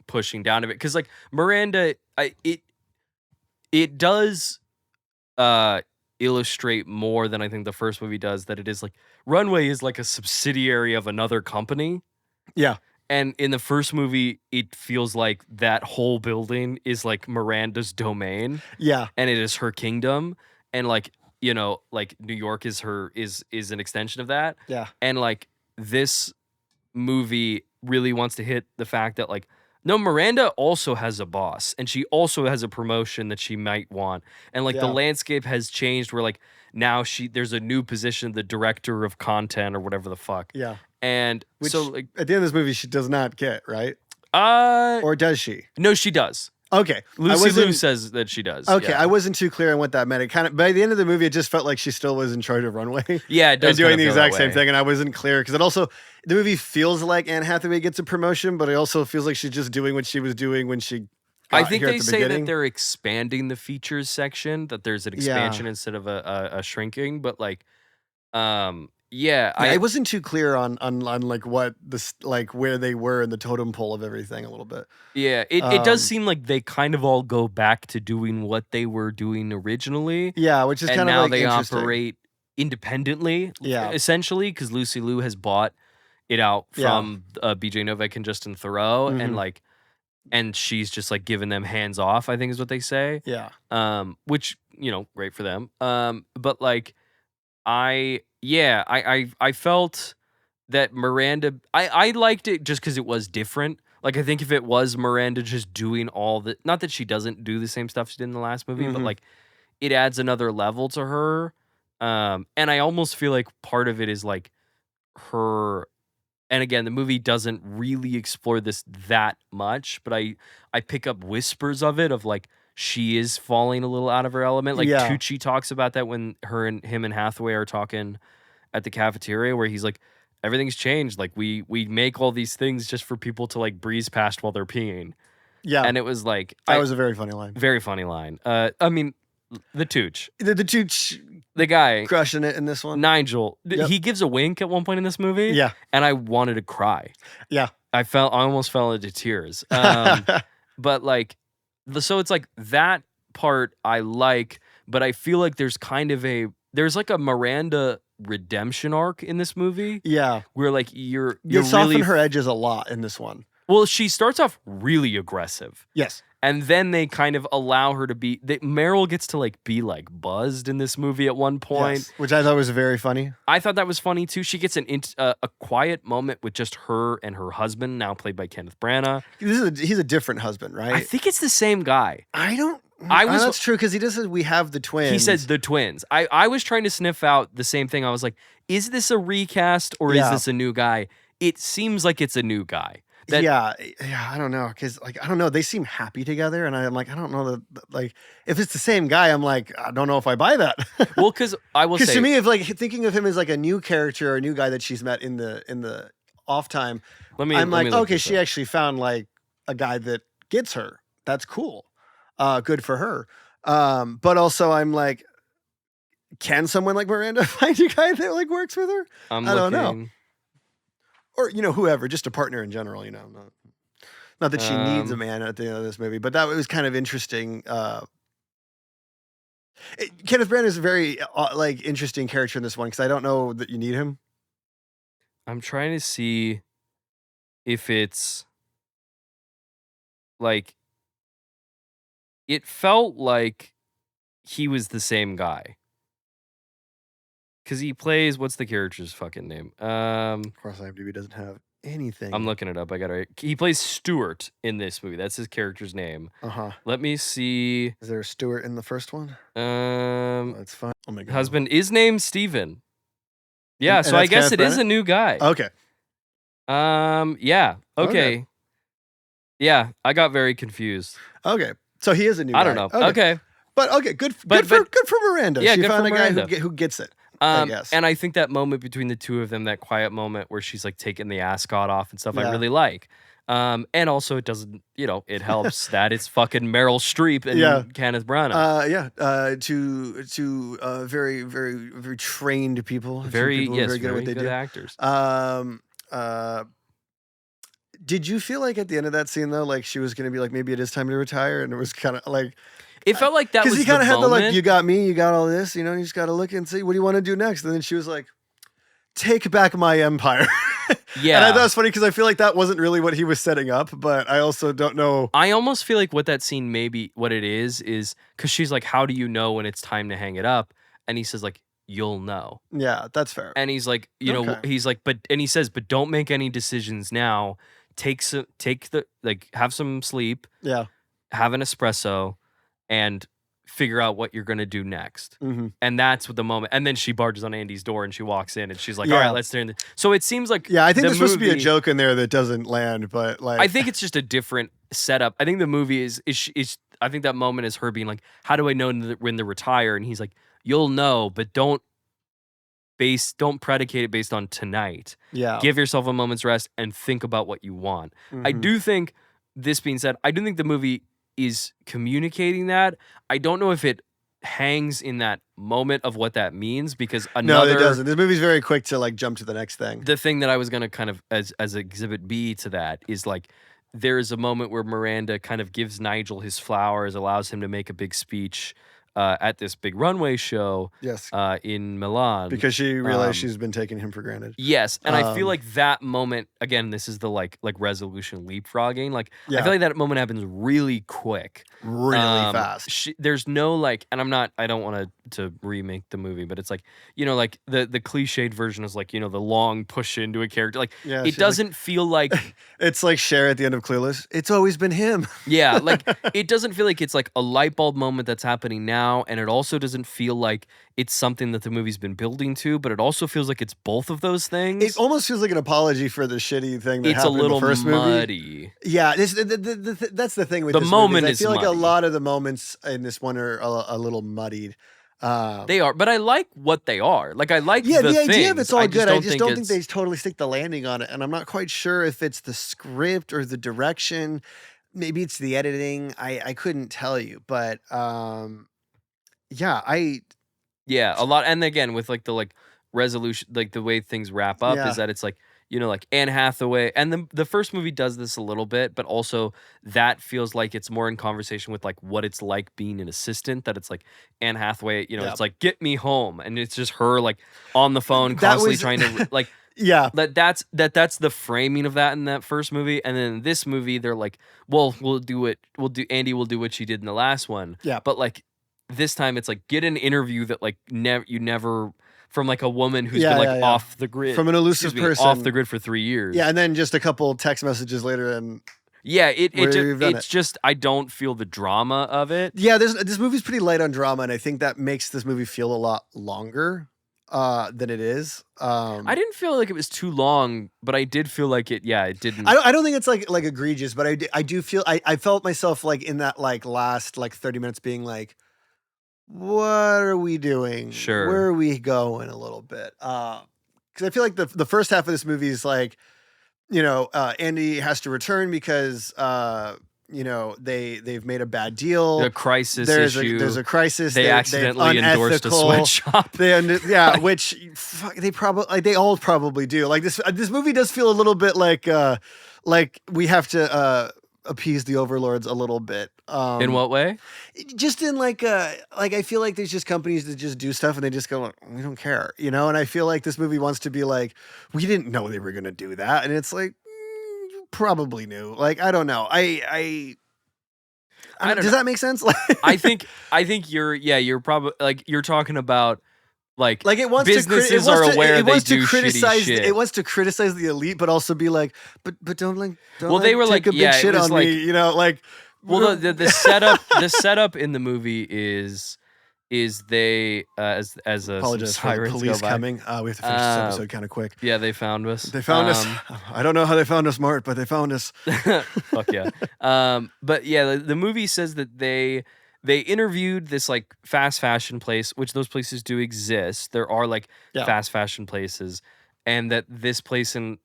pushing down of it because like Miranda, it does illustrate more than I think the first movie does that it is like Runway is like a subsidiary of another company. Yeah. And in the first movie, it feels like that whole building is like Miranda's domain, Yeah. and it is her kingdom, and like, you know, like New York is is an extension of that. Yeah. And like this movie really wants to hit the fact that like, no, Miranda also has a boss, and she also has a promotion that she might want, and like the Yeah. landscape has changed where like now there's a new position, the director of content or whatever the fuck. Yeah. And Which so like at the end of this movie, she does not get, right? uh Or does she? no, she does. Okay. Lucy Liu says that she does. Okay, yeah. I wasn't too clear on what that meant. It kind of by the end of the movie, it just felt like she still was in charge of runway. Yeah, it does and doing kinda the feel that exact same way. thing, and I wasn't clear because it also the movie feels like Anne Hathaway gets a promotion, but it also feels like she's just doing what she was doing when she. I think here they at the say beginning. that they're expanding the features section, that there's an expansion instead of a shrinking, but like, yeah, I wasn't too clear on like what this like where they were in the totem pole of everything a little bit. yeah, it does seem like they kind of all go back to doing what they were doing originally. Yeah, which is and kind of now like they interesting. operate independently. Yeah. essentially, because Lucy Liu has bought it out from BJ Novak and Justin Theroux, Mhm. and like, and she's just like giving them hands off, I think is what they say. Yeah. Which, you know, great for them. But like, I felt that Miranda, I liked it just because it was different. Like, I think if it was Miranda just doing all the, not that she doesn't do the same stuff she did in the last movie, but Mhm. like, it adds another level to her. And I almost feel like part of it is like her. And again, the movie doesn't really explore this that much, but I pick up whispers of it, of like she is falling a little out of her element. Like Yeah. Tucci talks about that when him and Hathaway are talking at the cafeteria, where he's like, everything's changed. Like we make all these things just for people to like breeze past while they're peeing. Yeah. And it was like, that was a very funny line. very funny line. I mean, the Tooch, The two the guy, crushing it in this one. Nigel, Yep. he gives a wink at one point in this movie. Yeah. And I wanted to cry. Yeah. I almost fell into tears. But like, so it's like that part I like, but I feel like there's kind of there's like a Miranda redemption arc in this movie. Yeah. Where like You you're soften really, her edges a lot in this one. well, she starts off really aggressive. Yes. And then they kind of allow her to be, Meryl gets to like be like buzzed in this movie at one point. Yes. Which I thought was very funny. I thought that was funny too. She gets a quiet moment with just her and her husband, now played by Kenneth Branagh. He's a different husband, right? I think it's the same guy. That's true because he just says we have the twins. He said the twins. I was trying to sniff out the same thing. I was like, is this a recast or is Yeah. this a new guy? It seems like it's a new guy. yeah, I don't know because like I don't know. They seem happy together, and I'm like I don't know that like if it's the same guy, I'm like I don't know if I buy that. Well, because I will say, Because to me, if like thinking of him as like a new character or a new guy that she's met in the off time, I'm like look okay, this she up. actually found like a guy that gets her. That's cool. Good for her. But also I'm like, can someone like Miranda find a guy that like works with her? I don't know. Or whoever, just a partner in general. Not that she needs a man at the end of this movie, but that was kind of interesting. Kenneth Branagh is a very like interesting character in this one because I don't know that you need him. I'm trying to see if it's like, it felt like he was the same guy. Because he plays, what's the character's fucking name? Of course, IMDb doesn't have anything. I'm looking it up. He plays Stuart in this movie. That's his character's name. Let me see. Is there a Stewart in the first one? That's fine. Oh my god. Husband is named Steven. Yeah, And so I guess Kenneth it is Branagh? a new guy. Okay. Yeah. Okay. Yeah, I got very confused. Okay. So he is a new guy. I don't know. Okay. But okay, good for Miranda. Yeah, she good found for a guy Miranda. who gets it. I guess. And I think that moment between the two of them, that quiet moment where she's like taking the ascot off and stuff, Yeah. I really like. And also it doesn't, it helps that it's fucking Meryl Streep and Kenneth Branagh. Two very, very, very trained people. Very good at very what they good do. actors. Did you feel like at the end of that scene though, like she was gonna be like, maybe it is time to retire, and it was kind of like, It felt like that was because he kind of had the like, you got me, you got all this, you just got to look and see what do you want to do next, and then she was like, take back my empire. Yeah. And I thought it was funny because I feel like that wasn't really what he was setting up, but I also don't know. I almost feel like what that scene maybe what it is because she's like, how do you know when it's time to hang it up? And he says like, you'll know. Yeah, that's fair. And he's like, Okay. he's like, and he says, but don't make any decisions now. Have some sleep, Yeah. have an espresso, and figure out what you're gonna do next. Mhm. And that's what the moment. And then she barges on Andy's door and she walks in and she's like, Yeah. all right, let's turn. So it seems like Yeah, I think the there's supposed to be a movie- joke in there that doesn't land, but like I think it's just a different setup. I think the movie is I think that moment is her being like, how do I know when to retire? And he's like, you'll know, but don't predicate it based on tonight. yeah. Give yourself a moment's rest and think about what you want. I Mhm. do think, this being said, I do think the movie is communicating that. I don't know if it hangs in that moment of what that means, because No, another it doesn't. This movie's very quick to like jump to the next thing. the thing that I was gonna kind of as exhibit B to that is like, there is a moment where Miranda kind of gives Nigel his flowers, allows him to make a big speech at this big runway show Yes. in Milan. Because she realized um, she's been taking him for granted. Yes, and I feel Um, like that moment, again, this is the like resolution leapfrogging. Like, I Yeah. feel like that moment happens really quick. Really fast. There's no like, and I don't want to remake the movie, but it's like, like the cliched version is like, the long push into a character. Like, Yeah, it she's like- doesn't feel like, It's like Cher at the end of Clueless. It's always been him. yeah, like it doesn't feel like it's like a light bulb moment that's happening now, and it also doesn't feel like it's something that the movie's been building to, but it also feels like it's both of those things. It almost feels like an apology for the shitty thing that It's a happened little in the first movie. muddy. Yeah, that's the thing with The this moment movie. is I feel like a muddy. lot of the moments in this one are a little muddied. They are, but I like what they are. Like, I like Yeah, the idea of things. it's all good. I just don't think it's- they totally stick the landing on it, and I'm not quite sure if it's the script or the direction. Maybe it's the editing. I couldn't tell you, but yeah, Yeah, a lot. And again, with like the resolution, like the way things wrap up Yeah. is that it's like, like Anne Hathaway, and the first movie does this a little bit, but also that feels like it's more in conversation with like what it's like being an assistant. That it's like Anne Hathaway, Yeah. it's like, get me home, and it's just her like on the phone That constantly was- trying to like. yeah. That's the framing of that in that first movie, and then in this movie they're like, well, Andy will do what she did in the last one. Yeah. But like this time it's like, get an interview that like you never from like a woman who's Yeah, been like yeah, yeah. off the grid, From an elusive excuse me, person. off the grid for 3 years. Yeah, and then just a couple text messages later, and Yeah, Where you've done it's just I don't feel the drama of it. yeah, this movie's pretty light on drama, and I think that makes this movie feel a lot longer than it is. I didn't feel like it was too long, but I did feel like it. Yeah, it didn't. I don't think it's like egregious, but I do feel I felt myself like in that like last like 30 minutes being like, what are we doing? Sure. Where are we going a little bit? Because I feel like the first half of this movie is like, Andy has to return because they've made a bad deal. The crisis there's issue. there's a crisis. They They've accidentally endorsed a unethical- sweatshop. which they all probably do. Like this movie does feel a little bit like we have to appease the overlords a little bit. In what way? Just in like I feel like there's just companies that just do stuff and they just go like, we don't care, And I feel like this movie wants to be like, we didn't know they were gonna do that, and it's like, you probably knew. Like, I don't know. I don't does know. that make sense? I think you're probably like you're talking about like Like it wants businesses to, are aware it they wants do to criticize. shitty shit. It wants to criticize the elite, but also be like, but don't Well, they were take like, a big yeah, it shit was on like- me, like. Well, the setup in the movie is they as some Apologize for the sirens police go by. coming. We have to finish this episode kind of quick. Yeah, they found us. They found us. I don't know how they found us, Mart, but they found us. Fuck yeah. But yeah, the movie says that they interviewed this like fast fashion place, which those places do exist. There are like Yeah. fast fashion places, and that this place in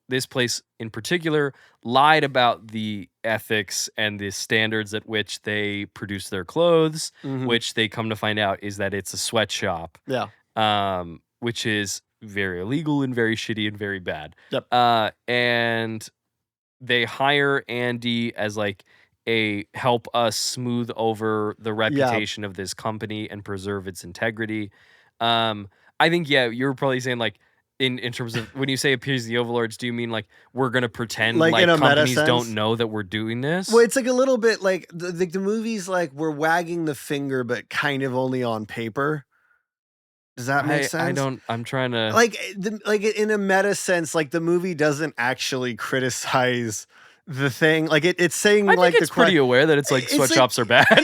particular lied about the ethics and the standards at which they produce their clothes, Mhm. which they come to find out is that it's a sweatshop. Yeah. Which is very illegal and very shitty and very bad. Yep. And they hire Andy as like a help us smooth over the reputation of this company and preserve its integrity. I think, yeah, you were probably saying like in terms of when you say appease the overlords, do you mean like we're gonna pretend Like, like in a meta companies sense? don't know that we're doing this? Well, it's like a little bit like the movie's like we're wagging the finger, but kind of only on paper. Does that make sense? I don't. I'm trying to like in a meta sense, like the movie doesn't actually criticize the thing. Like it's saying I like think it's pretty aware that it's like sweatshops are bad.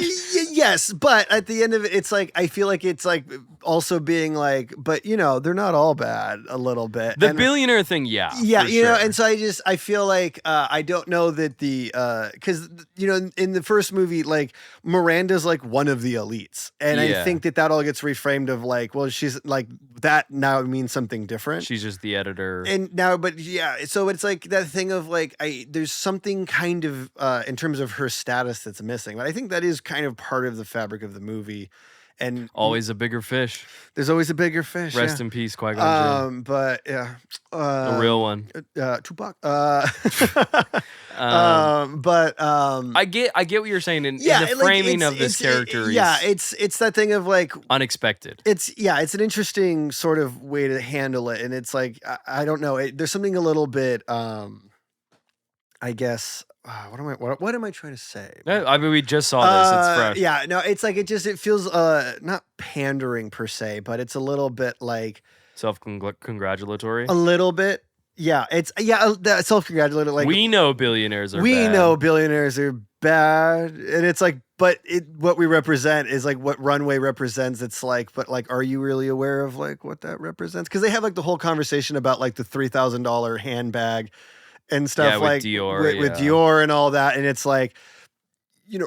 Yes, but at the end of it, it's like I feel like it's like also being like, but they're not all bad a little bit. The billionaire thing, yeah, sure. And so I feel like I don't know that because in the first movie, like Miranda's like one of the elites, and I think that all gets reframed of like, well, she's like that now means something different. She's just the editor, and now, but so it's like that thing of like there's something kind of in terms of her status that's missing, but I think that is kind of part of the fabric of the movie. And always a bigger fish. There's always a bigger fish. Rest in peace, Qui-Gon Jinn. But yeah, a real one. Tupac. But I get what you're saying in the framing of this character. It's that thing of like unexpected. It's an interesting sort of way to handle it, and it's like I don't know. There's something a little bit. I guess. What am I trying to say? I mean, we just saw this. It's fresh. Yeah, no, it's like it feels not pandering per se, but it's a little bit like self-congratulatory. A little bit. Yeah, it's self-congratulatory. Like we know billionaires are bad, and it's like, but what we represent is like what Runway represents. It's like, but like, are you really aware of like what that represents? Because they have like the whole conversation about like the $3,000 handbag and stuff like Dior, with Dior and all that. And it's like,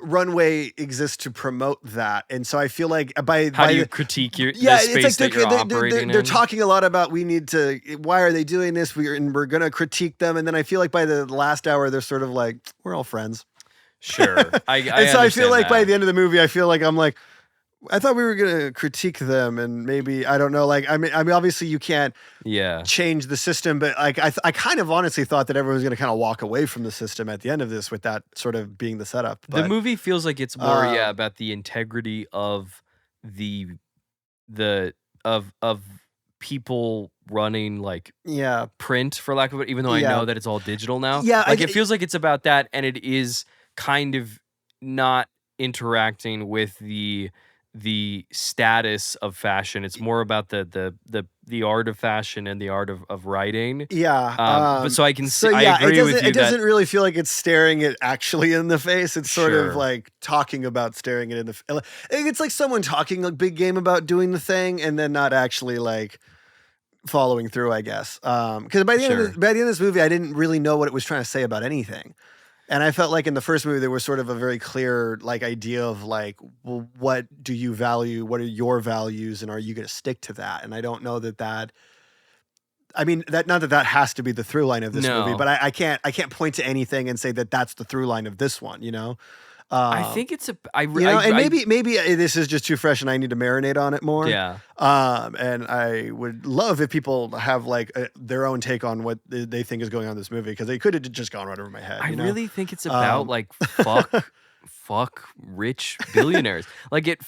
Runway exists to promote that. And so I feel like how do you critique the space that you're operating in? They're talking a lot about why are they doing this? We're going to critique them. And then I feel like by the last hour, they're sort of like, we're all friends. Sure. I feel like by the end of the movie, I feel like I'm like, I thought we were gonna critique them, and maybe I don't know. Like, I mean, obviously you can't change the system, but like I kind of honestly thought that everyone was gonna kind of walk away from the system at the end of this, with that sort of being the setup. But, the movie feels like it's more about the integrity of of people running like print, for lack of it. Even though I know that it's all digital now, like it feels like it's about that, and it is kind of not interacting with the status of fashion. It's more about the art of fashion and the art of writing. But so I can see. I agree with you. It doesn't really feel like it's staring it actually in the face. It's sort of like talking about staring it in the. It's like someone talking a big game about doing the thing and then not actually like following through, I guess. Because by the end of this movie, I didn't really know what it was trying to say about anything. And I felt like in the first movie, there was sort of a very clear like idea of like, well, what do you value? What are your values? And are you going to stick to that? And I don't know that I mean, not that has to be the through line of this movie, but I can't point to anything and say that that's the through line of this one, I think it's maybe this is just too fresh and I need to marinate on it more. Yeah. And I would love if people have like their own take on what they think is going on in this movie, because they could have just gone right over my head. I really think it's about like fuck rich billionaires. Like it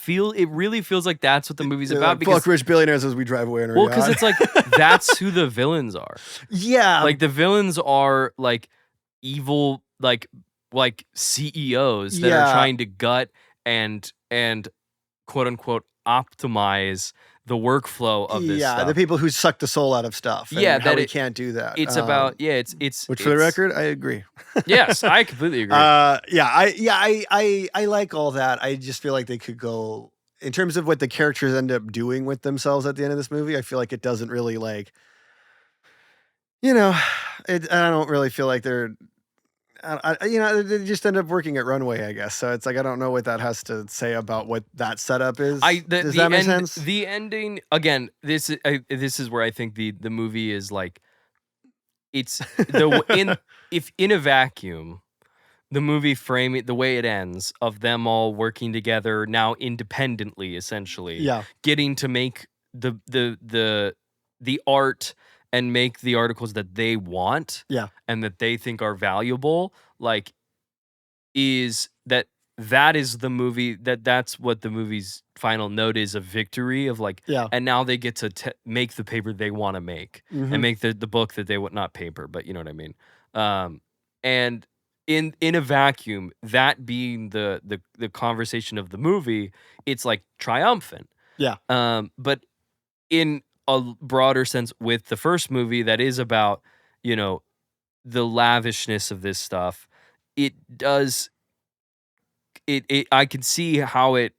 really feels like that's what the movie's about. Because fuck rich billionaires as we drive away in a Well, because it's like that's who the villains are. Yeah. Like the villains are like evil, like CEOs that are trying to gut and quote unquote optimize the workflow of this stuff. The people who suck the soul out of stuff. And how we can't do that. It's about it's which, for the record, I agree. Yes, I completely agree. I like all that. I just feel like they could go in terms of what the characters end up doing with themselves at the end of this movie. I feel like it doesn't really like, I don't really feel like they're. They just end up working at Runway, I guess. So it's like I don't know what that has to say about what that setup is. Does that make sense? The ending again. This is where I think the movie is like, it's if in a vacuum, the movie framing the way it ends of them all working together now independently, essentially, getting to make the art and make the articles that they want, and that they think are valuable, like, is that that is the movie that's what the movie's final note is, a victory of like, Yeah. and now they get to make the paper they want to make Mhm. and make the book that they would not paper, but you know what I mean. And in a vacuum, that being the conversation of the movie, it's like triumphant. Yeah. But in a broader sense, with the first movie that is about, you know, the lavishness of this stuff, it does it I can see how it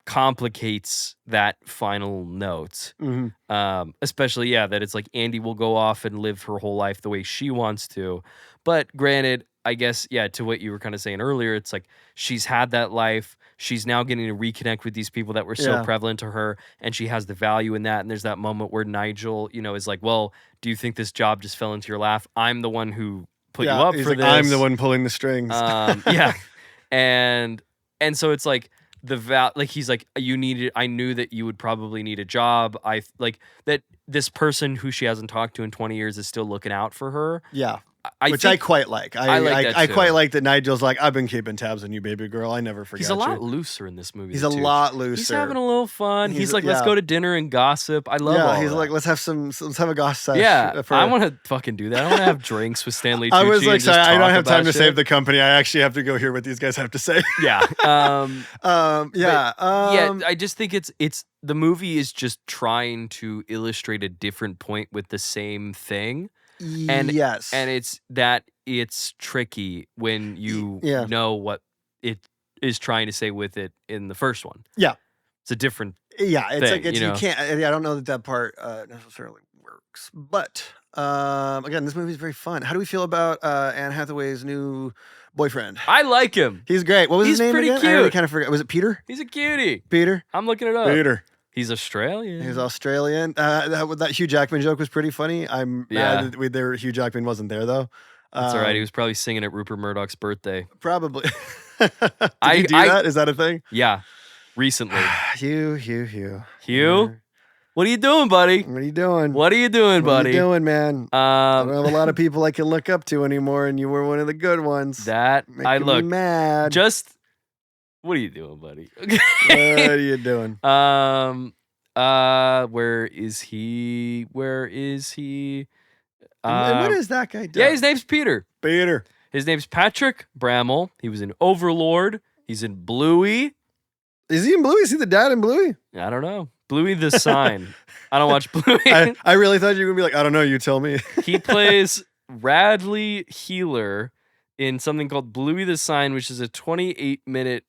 complicates that final note. Especially, yeah, that it's like Andy will go off and live her whole life the way she wants to. But granted, I guess, yeah, to what you were kind of saying earlier, it's like she's had that life. She's now getting to reconnect with these people that were so Yeah. prevalent to her, and she has the value in that. And there's that moment where Nigel, you know, is like, well, do you think this job just fell into your lap? I'm the one who put you up he's for like, this. I'm the one pulling the strings. Yeah. And so it's like like he's like, I knew that you would probably need a job. I like that this person who she hasn't talked to in 20 years is still looking out for her. Yeah. Which I quite like. I like that I too. quite like that Nigel's like, I've been keeping tabs on you, baby girl. I never forget He's a lot you. looser in this movie. He's a lot looser. He's having a little fun. He's like, let's yeah. go to dinner and gossip. I love all he's that. like, let's have a gossip. Yeah, I want to fucking do that. I want to have drinks with Stanley Tucci. I was like, and just I don't talk have time about to save shit. the company. I actually have to go hear what these guys have to say. Yeah. Yeah. I just think it's the movie is just trying to illustrate a different point with the same thing. And yes. And it's tricky when you know what it is trying to say with it in the first one. Yeah. It's a different Yeah, it's thing, like you know? you can't. I don't know that part necessarily works, but again, this movie is very fun. How do we feel about Anne Hathaway's new boyfriend? I like him. He's great. What was his He's name pretty again? cute. I already kind of forgot. Was it Peter? He's a cutie. Peter. I'm looking it up. Peter. He's Australian. He's Australian. That Hugh Jackman joke was pretty funny. I'm mad that Hugh Jackman wasn't there though. That's all right. He was probably singing at Rupert Murdoch's birthday. Probably. Did he do that? Is that a thing? Yeah. Recently. Hugh. Hugh? What are you doing, buddy? What are you doing? What are you doing, buddy? What are you doing, man? I don't have a lot of people I can look up to anymore, and you were one of the good ones. Making me mad. Just what are you doing, buddy? What are you doing? Where is he? And what is that guy doing? Yeah, his name's Peter. Peter. His name's Patrick Bramall. He was in Overlord. He's in Bluey. Is he in Bluey? Is he the dad in Bluey? I don't know. Bluey the Sign. I don't watch Bluey. I really thought you were going to be like, I don't know, you tell me. He plays Radley Healer in something called Bluey the Sign, which is a 28-minute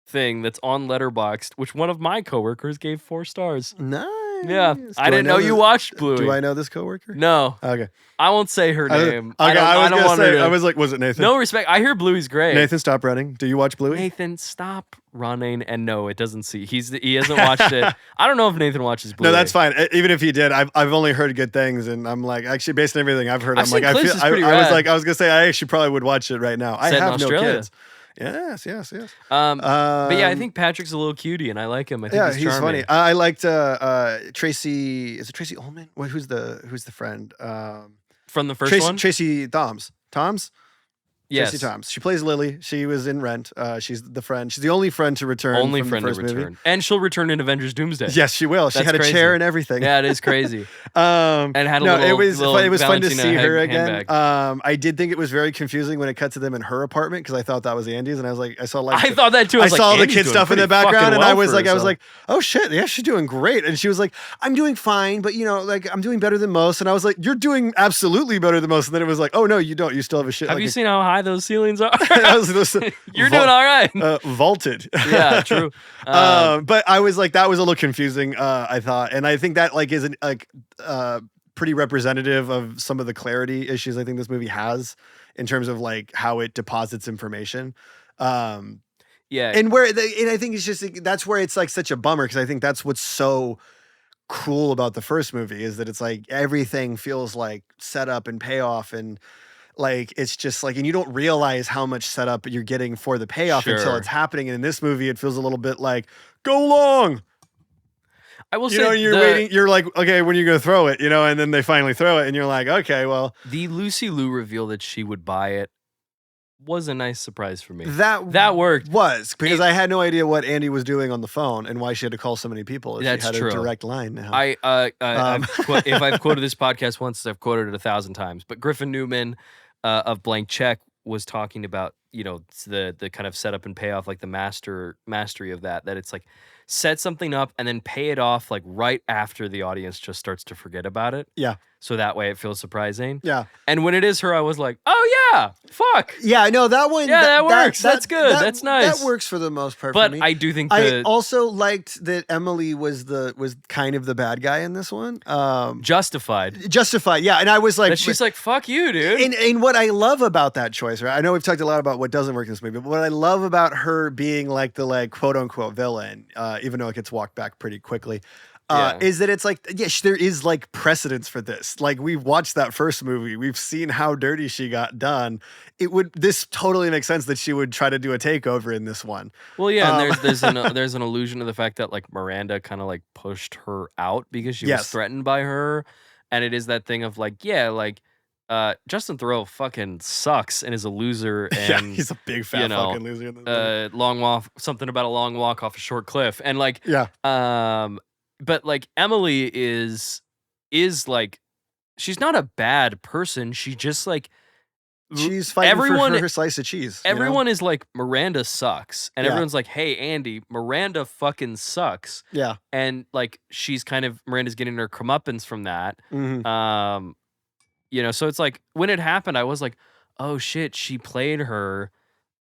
thing that's on Letterboxd, which one of my coworkers gave 4 stars. Nice. Yeah. I didn't know you watched Bluey. Do I know this coworker? No. Okay. I won't say her name. Okay, I don't want to. I was like, was it Nathan? No respect. I hear Bluey's great. Nathan, stop running. Do you watch Bluey? Nathan, stop running. And no, it doesn't see. He hasn't watched it. I don't know if Nathan watches Bluey. No, that's fine. Even if he did, I've only heard good things, and I'm like, actually, based on everything I've heard, I was gonna say I actually probably would watch it right now. I have no kids. Yes. But yeah, I think Patrick's a little cutie, and I like him. I think he's charming. funny. I liked Tracy. Is it Tracy Ullman? Who's the friend? From the first one? Tracy Toms? Yes. Tracy Toms. She plays Lily. She was in Rent. She's the friend. She's the only friend to return. Only from friend the to first return. Movie. And she'll return in Avengers Doomsday. Yes, she will. She had a chair and everything. Yeah, it is crazy. And had a little. It was fun to see her again. Handbag. I did think it was very confusing when it cut to them in her apartment because I thought that was Andy's, and I was like, I saw thought that too. I saw the kid stuff in the background, and I was like, herself. oh shit, yeah, she's doing great. And she was like, I'm doing fine, but I'm doing better than most. And I was like, you're doing absolutely better than most. And then it was like, oh no, you don't. You still have a shit. Have you seen how high those ceilings are? You're doing all right. Vaulted. Yeah, true. But I was like, that was a little confusing. I thought, and I think that isn't pretty representative of some of the clarity issues I think this movie has in terms of like how it deposits information. Yeah, and I think it's just that's where it's like such a bummer because I think that's what's so cool about the first movie is that it's like everything feels like setup and payoff and. Like it's just like, and you don't realize how much setup you're getting for the payoff until it's happening. And in this movie, it feels a little bit like, go long. I will say, you're waiting. You're like, okay, when are you gonna throw it? And then they finally throw it, and you're like, okay, well. The Lucy Liu reveal that she would buy it was a nice surprise for me. That worked. Was because I had no idea what Andy was doing on the phone and why she had to call so many people. That's she had true. a direct line now. If I've quoted this podcast once, I've quoted it 1,000 times. But Griffin Newman of Blank Check was talking about, the kind of setup and payoff, like the mastery of that it's like set something up and then pay it off like right after the audience just starts to forget about it. Yeah. So that way it feels surprising. Yeah. And when it is her, I was like, oh yeah, fuck. Yeah, no, that one. Yeah, that works. That's good. That's nice. That works for the most part but for me. I do think I also liked that Emily was kind of the bad guy in this one. Justified, yeah. And I was like, she's like, fuck you, dude. And what I love about that choice, right? I know we've talked a lot about what doesn't work in this movie, but what I love about her being like the quote unquote villain, even though it gets walked back pretty quickly, is that it's like, there is like precedence for this. Like we've watched that first movie, we've seen how dirty she got done. This totally makes sense that she would try to do a takeover in this one. Well, yeah, and there's an allusion to the fact that like Miranda kind of like pushed her out because she was threatened by her, and it is that thing of like, Justin Theroux fucking sucks and is a loser, and he's a big fat fucking loser. In long walk, something about a long walk off a short cliff, and like, but like Emily is like, she's not a bad person. She just like, she's fighting for her slice of cheese. Everyone is like, Miranda sucks, and everyone's like, hey Andy, Miranda fucking sucks. Yeah, and like Miranda's getting her comeuppance from that. Mm-hmm. So it's like when it happened, I was like, oh shit, she played her,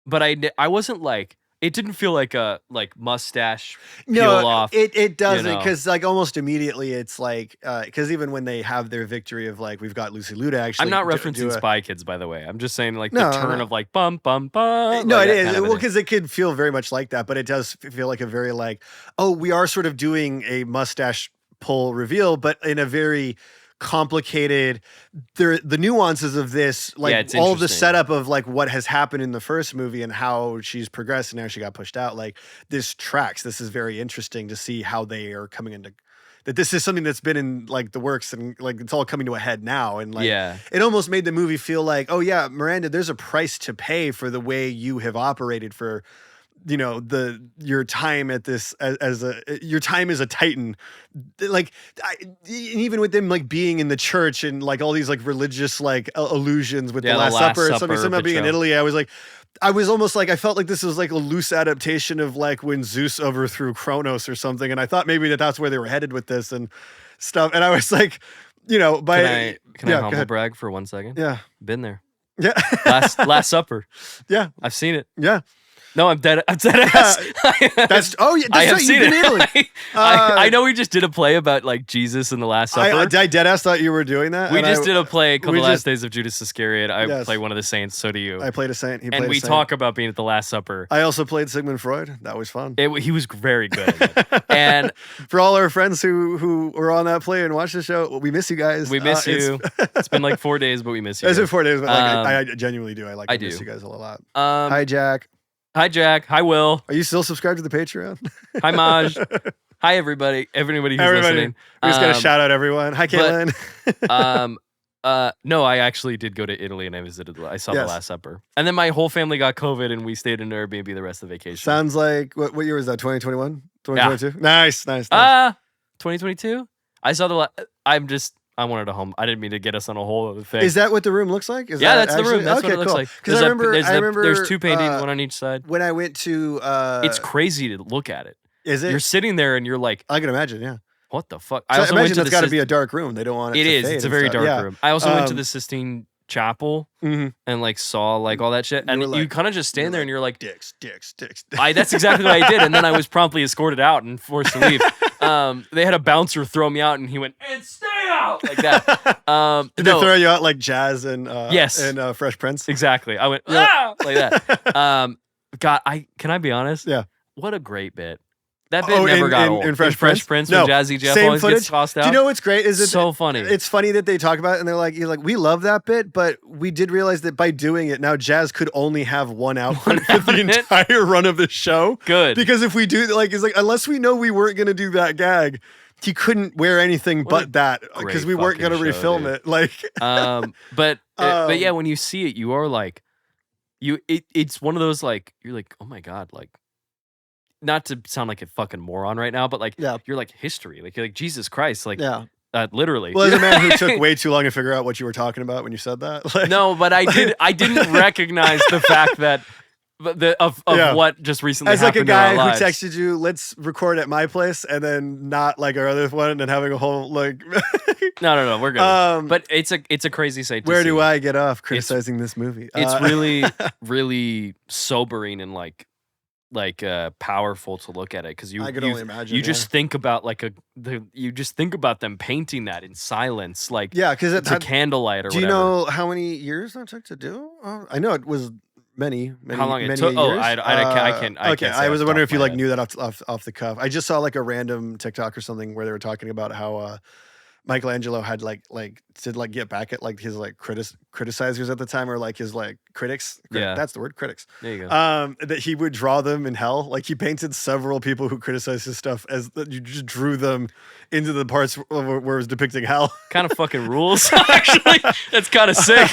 but I wasn't like, it didn't feel like a mustache peel off. It doesn't, because like almost immediately it's like, because even when they have their victory of like, we've got Lucy Liu to actually. I'm not referencing Spy Kids, by the way. I'm just saying like the turn of like bum bum bum. No, it is. Well, because it could feel very much like that, but it does feel like a very like, oh, we are sort of doing a mustache pull reveal, but in a very complicated, the nuances of this, like all the setup of like what has happened in the first movie and how she's progressed and how she got pushed out, like this tracks. This is very interesting to see how they are coming into that. This is something that's been in like the works and like it's all coming to a head now, and like it almost made the movie feel like, oh yeah, Miranda, there's a price to pay for the way you have operated for your time at this your time as a Titan, like even with them like being in the church and like all these like religious like allusions with the Last Supper and something about being in Italy. I was almost like, I felt like this was like a loose adaptation of like when Zeus overthrew Kronos or something, and I thought maybe that's where they were headed with this and stuff. And I was like, can I humble brag for 1 second? Yeah, been there. Yeah, Last Supper. Yeah, I've seen it. Yeah. No, I'm dead ass. I have seen it. I know we just did a play about like Jesus and the Last Supper. I dead ass thought you were doing that. We just did a play called The Last Days of Judas Iscariot. I play one of the saints. So do you. I played a saint. And we talk about being at the Last Supper. I also played Sigmund Freud. That was fun. He was very good. And for all our friends who were on that play and watched the show, we miss you guys. We miss you. It's been like 4 days, but we miss you. It's been 4 days, but I genuinely do. I miss you guys a lot. Hi, Jack. Hi, Jack. Hi, Will. Are you still subscribed to the Patreon? Hi, Maj. Hi, everybody. Everybody who's listening. We just got to shout out everyone. Hi, Caitlin. No, I actually did go to Italy and I saw the Last Supper. And then my whole family got COVID and we stayed in Airbnb the rest of the vacation. Sounds like, what year was that? 2021? 2022? Yeah. Nice. 2022? I saw I wanted a home. I didn't mean to get us on a whole other thing. Is that what the room looks like? That's the room. That's what it looks like. Because I remember there's two paintings, one on each side. When I went to, it's crazy to look at it. Is it? You're sitting there and you're like, I can imagine, yeah. What the fuck? So I imagine that's got to be a dark room. They don't want it to fade. It's a very dark room. I also went to the Sistine Chapel and like saw like all that shit, and you kind of just stand there and you're like, dicks. That's exactly what I did, and then I was promptly escorted out and forced to leave. They had a bouncer throw me out, and he went, "And stay out," like that. Did they throw you out like Jazz and yes, and Fresh Prince? Exactly. I went like that. God, can I be honest? Yeah. What a great bit. That bit never got old. In Fresh Prince when Jazzy Jeff always gets tossed out. Do you know what's great? Is so funny. It's funny that they talk about it and you're like, we love that bit, but we did realize that by doing it, now Jazz could only have one outfit for the entire run of the show. Good. Because if we do, it's like, unless we know we weren't going to do that gag, he couldn't wear anything but that because we weren't going to refilm it. Like, but yeah, when you see it, you are like, it's one of those like you're like, oh my god, like not to sound like a fucking moron right now, but like Yeah. you're like history, like you're like Jesus Christ, like Yeah. literally. Well, as a man who took way too long to figure out what you were talking about when you said that. Like, No, but I didn't recognize the fact that of what just recently as like a happened in our guy who lives. texted you, let's record at my place, and then not like our other one, and having a whole like. No, we're good. But it's a crazy sight. Where do I get off criticizing this movie? It's really, really sobering and like powerful to look at it because I could only imagine. You just think about you just think about them painting that in silence, like because it's a candlelight or whatever. Do you know how many years that took to do? I know it was many. How long many it took? years. Oh, I can't. Okay, I was wondering if you like knew that off the cuff. I just saw like a random TikTok or something where they were talking about how Michelangelo had like to like get back at like his like criticizers at the time, or like his like critics. Yeah, that's the word, critics. There you go. That he would draw them in hell. Like he painted several people who criticized his stuff as you just drew them into the parts where it was depicting hell. Kind of fucking rules. Actually, that's kind of sick.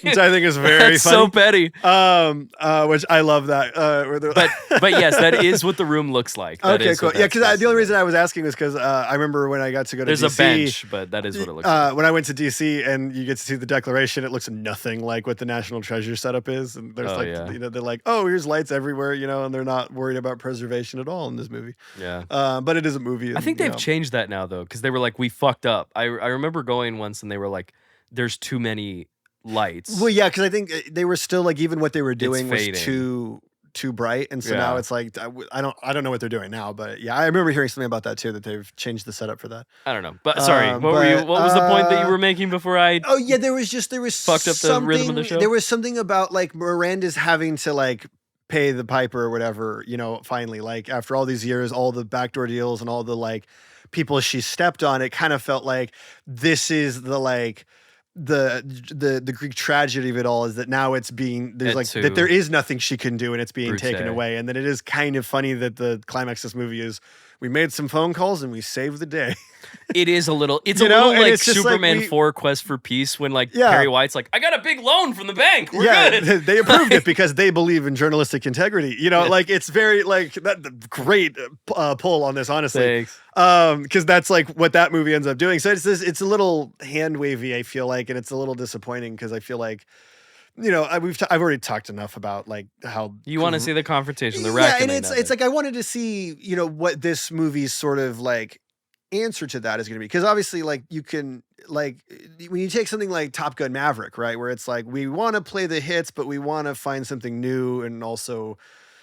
Which I think is very that's funny. so petty. Which I love that. But yes, that is what the room looks like. That okay, cool. Yeah, because the only reason I was asking was because I remember when I got to go to There's DC, a bench, but that is what it looks like. When I went to DC and you get to see the Declaration, it looks nothing like what the National Treasure setup is. And there's they're like, oh, here's lights everywhere, and they're not worried about preservation at all in this movie. Yeah. But it is a movie. And, I think they've changed that now though, because they were like, we fucked up. I remember going once and they were like, there's too many lights. Well, yeah, because I think they were still like, even what they were doing was too bright, and so now it's like I don't know what they're doing now, but yeah, I remember hearing something about that too, that they've changed the setup for that. I don't know, but sorry, what was the point that you were making before I? Oh yeah, there was fucked up the rhythm of the show. There was something about like Miranda's having to like pay the piper or whatever, finally, like after all these years, all the backdoor deals and all the like people she stepped on, it kind of felt like this is the like. The Greek tragedy of it all is that now it's being that there is nothing she can do and it's being taken away, and that it is kind of funny that the climax of this movie is we made some phone calls and we saved the day. It is a little like Superman 4 Quest for Peace when like Perry White's like, I got a big loan from the bank. We're good. They approved it because they believe in journalistic integrity. Like it's very like that great pull on this, honestly. Because that's like what that movie ends up doing. So it's a little hand wavy, I feel like, and it's a little disappointing because I feel like I've already talked enough about like how you want to see the confrontation, the reckoning. And it's like I wanted to see what this movie's sort of like answer to that is going to be, because obviously like you can like when you take something like Top Gun Maverick, right, where it's like we want to play the hits but we want to find something new and also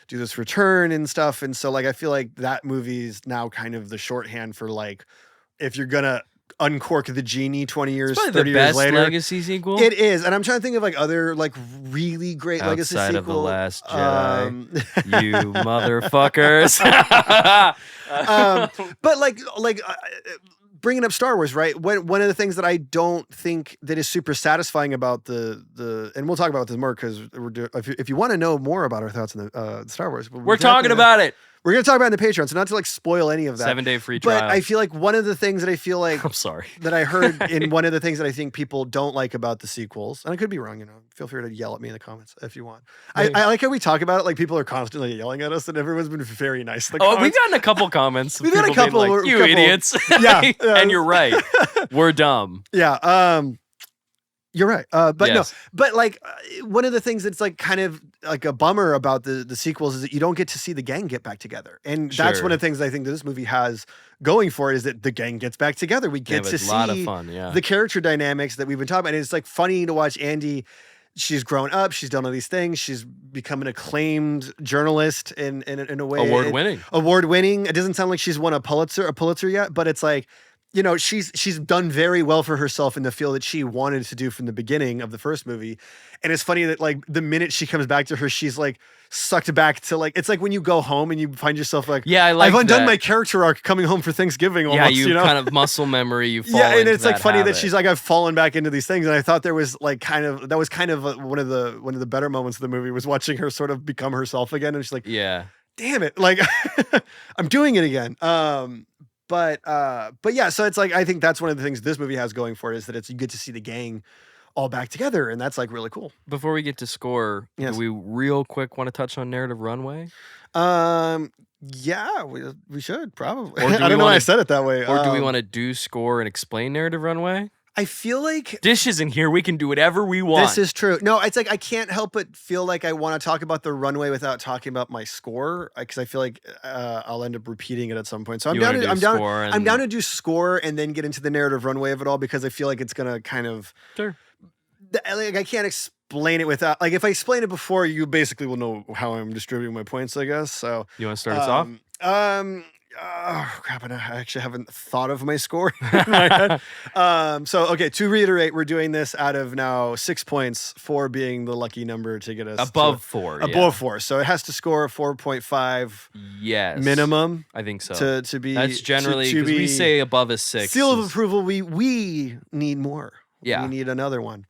do this return and stuff, and so like I feel like that movie's now kind of the shorthand for like if you're gonna uncork the genie 20 years, 30 years later. Legacy sequel. It is, and I'm trying to think of like other like really great legacy sequel. Outside of The Last Jedi, you motherfuckers. But like bringing up Star Wars, right? One of the things that I don't think that is super satisfying about the and we'll talk about this more because if you want to know more about our thoughts on the Star Wars, we're talking about it. We're going to talk about it in the Patreon, so not to like spoil any of that. 7-day free trial. But I feel like one of the things that I feel like I'm sorry that I heard in one of the things that I think people don't like about the sequels, and I could be wrong, feel free to yell at me in the comments if you want. I like how we talk about it, like people are constantly yelling at us, and everyone's been very nice. We've gotten a couple comments. We've got a couple. Like, you idiots. Yeah. And you're right. We're dumb. Yeah. You're right. But yes. No, but like one of the things that's like kind of like a bummer about the sequels is that you don't get to see the gang get back together. And that's one of the things I think that this movie has going for it, is that the gang gets back together. We get to see a lot of fun, the character dynamics that we've been talking about. And it's like funny to watch Andy. She's grown up. She's done all these things. She's become an acclaimed journalist in a way. Award winning. It doesn't sound like she's won a Pulitzer yet, but it's like, she's done very well for herself in the field that she wanted to do from the beginning of the first movie. And it's funny that like the minute she comes back to her, she's like sucked back to like, it's like when you go home and you find yourself like, I've undone my character arc coming home for Thanksgiving almost, you kind of muscle memory, you fall and it's like funny habit. that she's like, I've fallen back into these things. And I thought there was like that was kind of one of the better moments of the movie, was watching her sort of become herself again. And she's like, damn it, like I'm doing it again. But yeah, so it's like, I think that's one of the things this movie has going for it, is that you get to see the gang all back together, and that's like really cool. Before we get to score, Yes. do we real quick want to touch on narrative runway? Yeah, we should probably. Or do I we don't know why wanna- I said it that way. Or do we want to do score and explain narrative runway? I feel like Dish isn't here. We can do whatever we want. this is true. No, it's like I can't help but feel like I want to talk about the runway without talking about my score, because I feel like I'll end up repeating it at some point. So I'm You down. wanna do I'm down. score I'm down to do score and then get into the narrative runway of it all, because I feel like it's gonna kind of. Sure. Like I can't explain it without, like, if I explain it before, you basically will know how I'm distributing my points, I guess. So You want to start us off? Oh crap! I actually haven't thought of my score in my head. So okay, to reiterate, we're doing this out of now 6 points, 4 being the lucky number to get us Above 4. above 4. So it has to score a 4.5 Yes. minimum I think so. to be. That's generally to because we be say above a 6. seal of is- approval. We need more. Yeah. We need another one.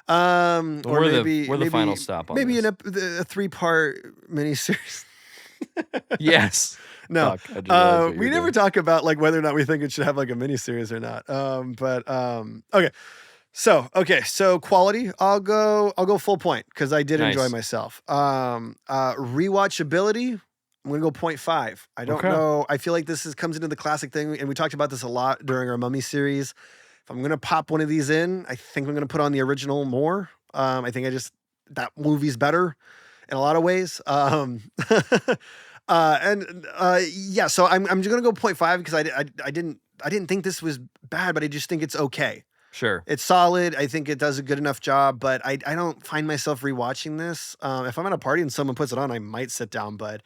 We're maybe the final stop on maybe this. a 3-part miniseries. Yes. No, Fuck, I just realized what you we were never doing. talk about like whether or not we think it should have like a miniseries or not. Okay. So quality, I'll go full point because I did enjoy Nice. myself. Rewatchability, I'm gonna go 0.5. I don't Okay. know. I feel like comes into the classic thing, and we talked about this a lot during our Mummy series. If I'm gonna pop one of these in, I think I'm gonna put on the original more. I think that movie's better in a lot of ways. Yeah, so I'm just gonna go 0.5 because I didn't think this was bad, but I just think it's okay. Sure. It's solid. I think it does a good enough job, but I don't find myself rewatching this. If I'm at a party and someone puts it on, I might sit down, but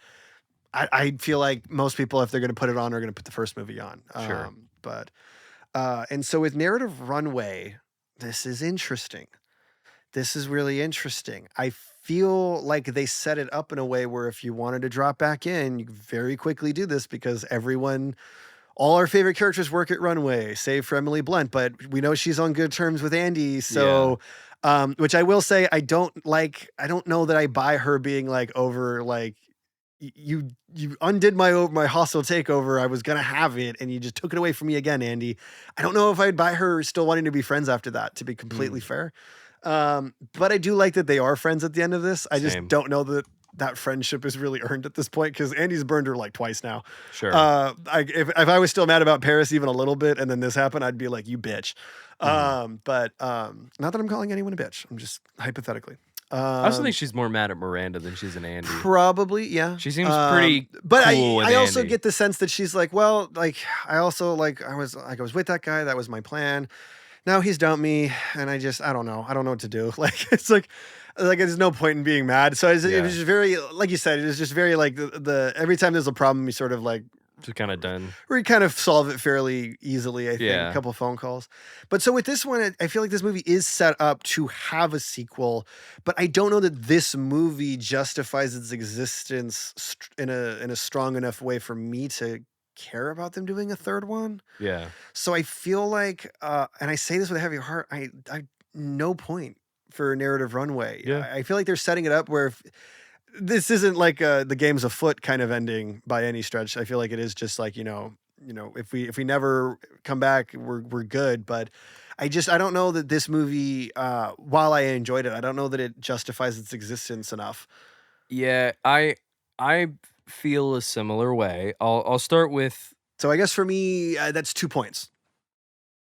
I feel like most people, if they're gonna put it on, are gonna put the first movie on. Sure. And so with narrative runway, this is interesting. This is really interesting. I feel like they set it up in a way where if you wanted to drop back in, you could very quickly do this because all our favorite characters work at Runway, save for Emily Blunt, but we know she's on good terms with Andy. So, which I will say, I don't know that I buy her being like over, like, you undid my hostile takeover. I was going to have it and you just took it away from me again, Andy. I don't know if I'd buy her still wanting to be friends after that, to be completely fair. But I do like that they are friends at the end of this. I just Same. don't know that friendship is really earned at this point because Andy's burned her like twice now. Sure. If I was still mad about Paris even a little bit and then this happened, I'd be like, you bitch. But not that I'm calling anyone a bitch. I'm just hypothetically. I also think she's more mad at Miranda than she's an Andy. Probably, yeah. She seems pretty but cool with I also Andy. get the sense that she's like, well, like I also like I was with that guy. That was my plan. Now he's dumped me, and I don't know. I don't know what to do. Like it's like there's no point in being mad. So it was just very, like you said, it was just very like the every time there's a problem, you sort of like Just kind of done. we kind of solve it fairly easily. I think Yeah. a couple of phone calls. But so with this one, I feel like this movie is set up to have a sequel, but I don't know that this movie justifies its existence in a strong enough way for me to care about them doing a third one. Yeah. So I feel like, and I say this with a heavy heart, I no point for narrative runway. Yeah. I feel like they're setting it up where this isn't like the game's afoot kind of ending by any stretch. I feel like it is just like, if we never come back, we're good. But I don't know that this movie, while I enjoyed it, I don't know that it justifies its existence enough. Yeah, I feel a similar way. I'll start with So I guess for me, that's 2 points.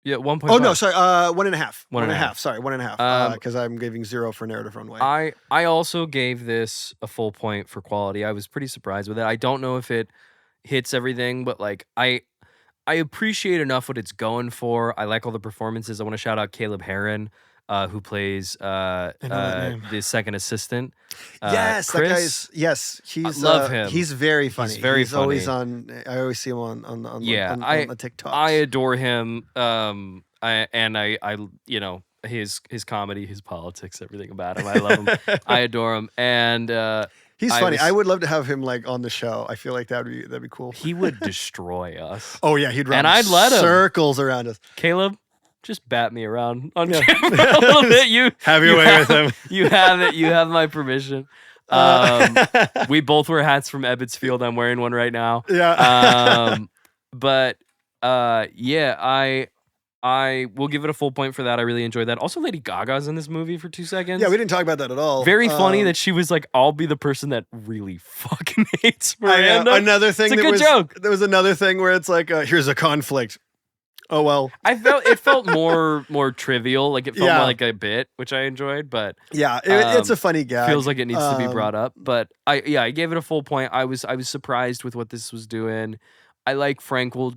1.5. Oh no, sorry, 1.5. 1.5. Sorry, 1.5. Because I'm giving 0 for narrative runway. I also gave this a full point for quality. I was pretty surprised with it. I don't know if it hits everything, but like I appreciate enough what it's going for. I like all the performances. I want to shout out Caleb Herron, who plays that name. the second assistant. Yes, Chris, that guy's. Yes, he's. love him. He's very funny. very always funny. on. I always see him on the TikToks. I adore him. I his comedy, his politics, everything about him. I love him. I adore him, and he's funny. I would love to have him like on the show. I feel like that'd be cool. he would destroy us. Oh yeah, he'd run And I'd let him. circles around us. Caleb, just bat me around on camera a little bit. You Have your way with him. You have it. You have my permission. We both wear hats from Ebbets Field. I'm wearing one right now. Yeah. But yeah, I will give it a full point for that. I really enjoyed that. Also, Lady Gaga's in this movie for 2 seconds. Yeah, we didn't talk about that at all. Very funny that she was like, I'll be the person that really fucking hates Miranda. Another thing it's a good joke. There was another thing where it's like, here's a conflict. Oh well. It felt more trivial, like it felt more like a bit, which I enjoyed, but yeah, it's a funny gag. Feels like it needs to be brought up, but I gave it a full point. I was surprised with what this was doing. I like Frankel,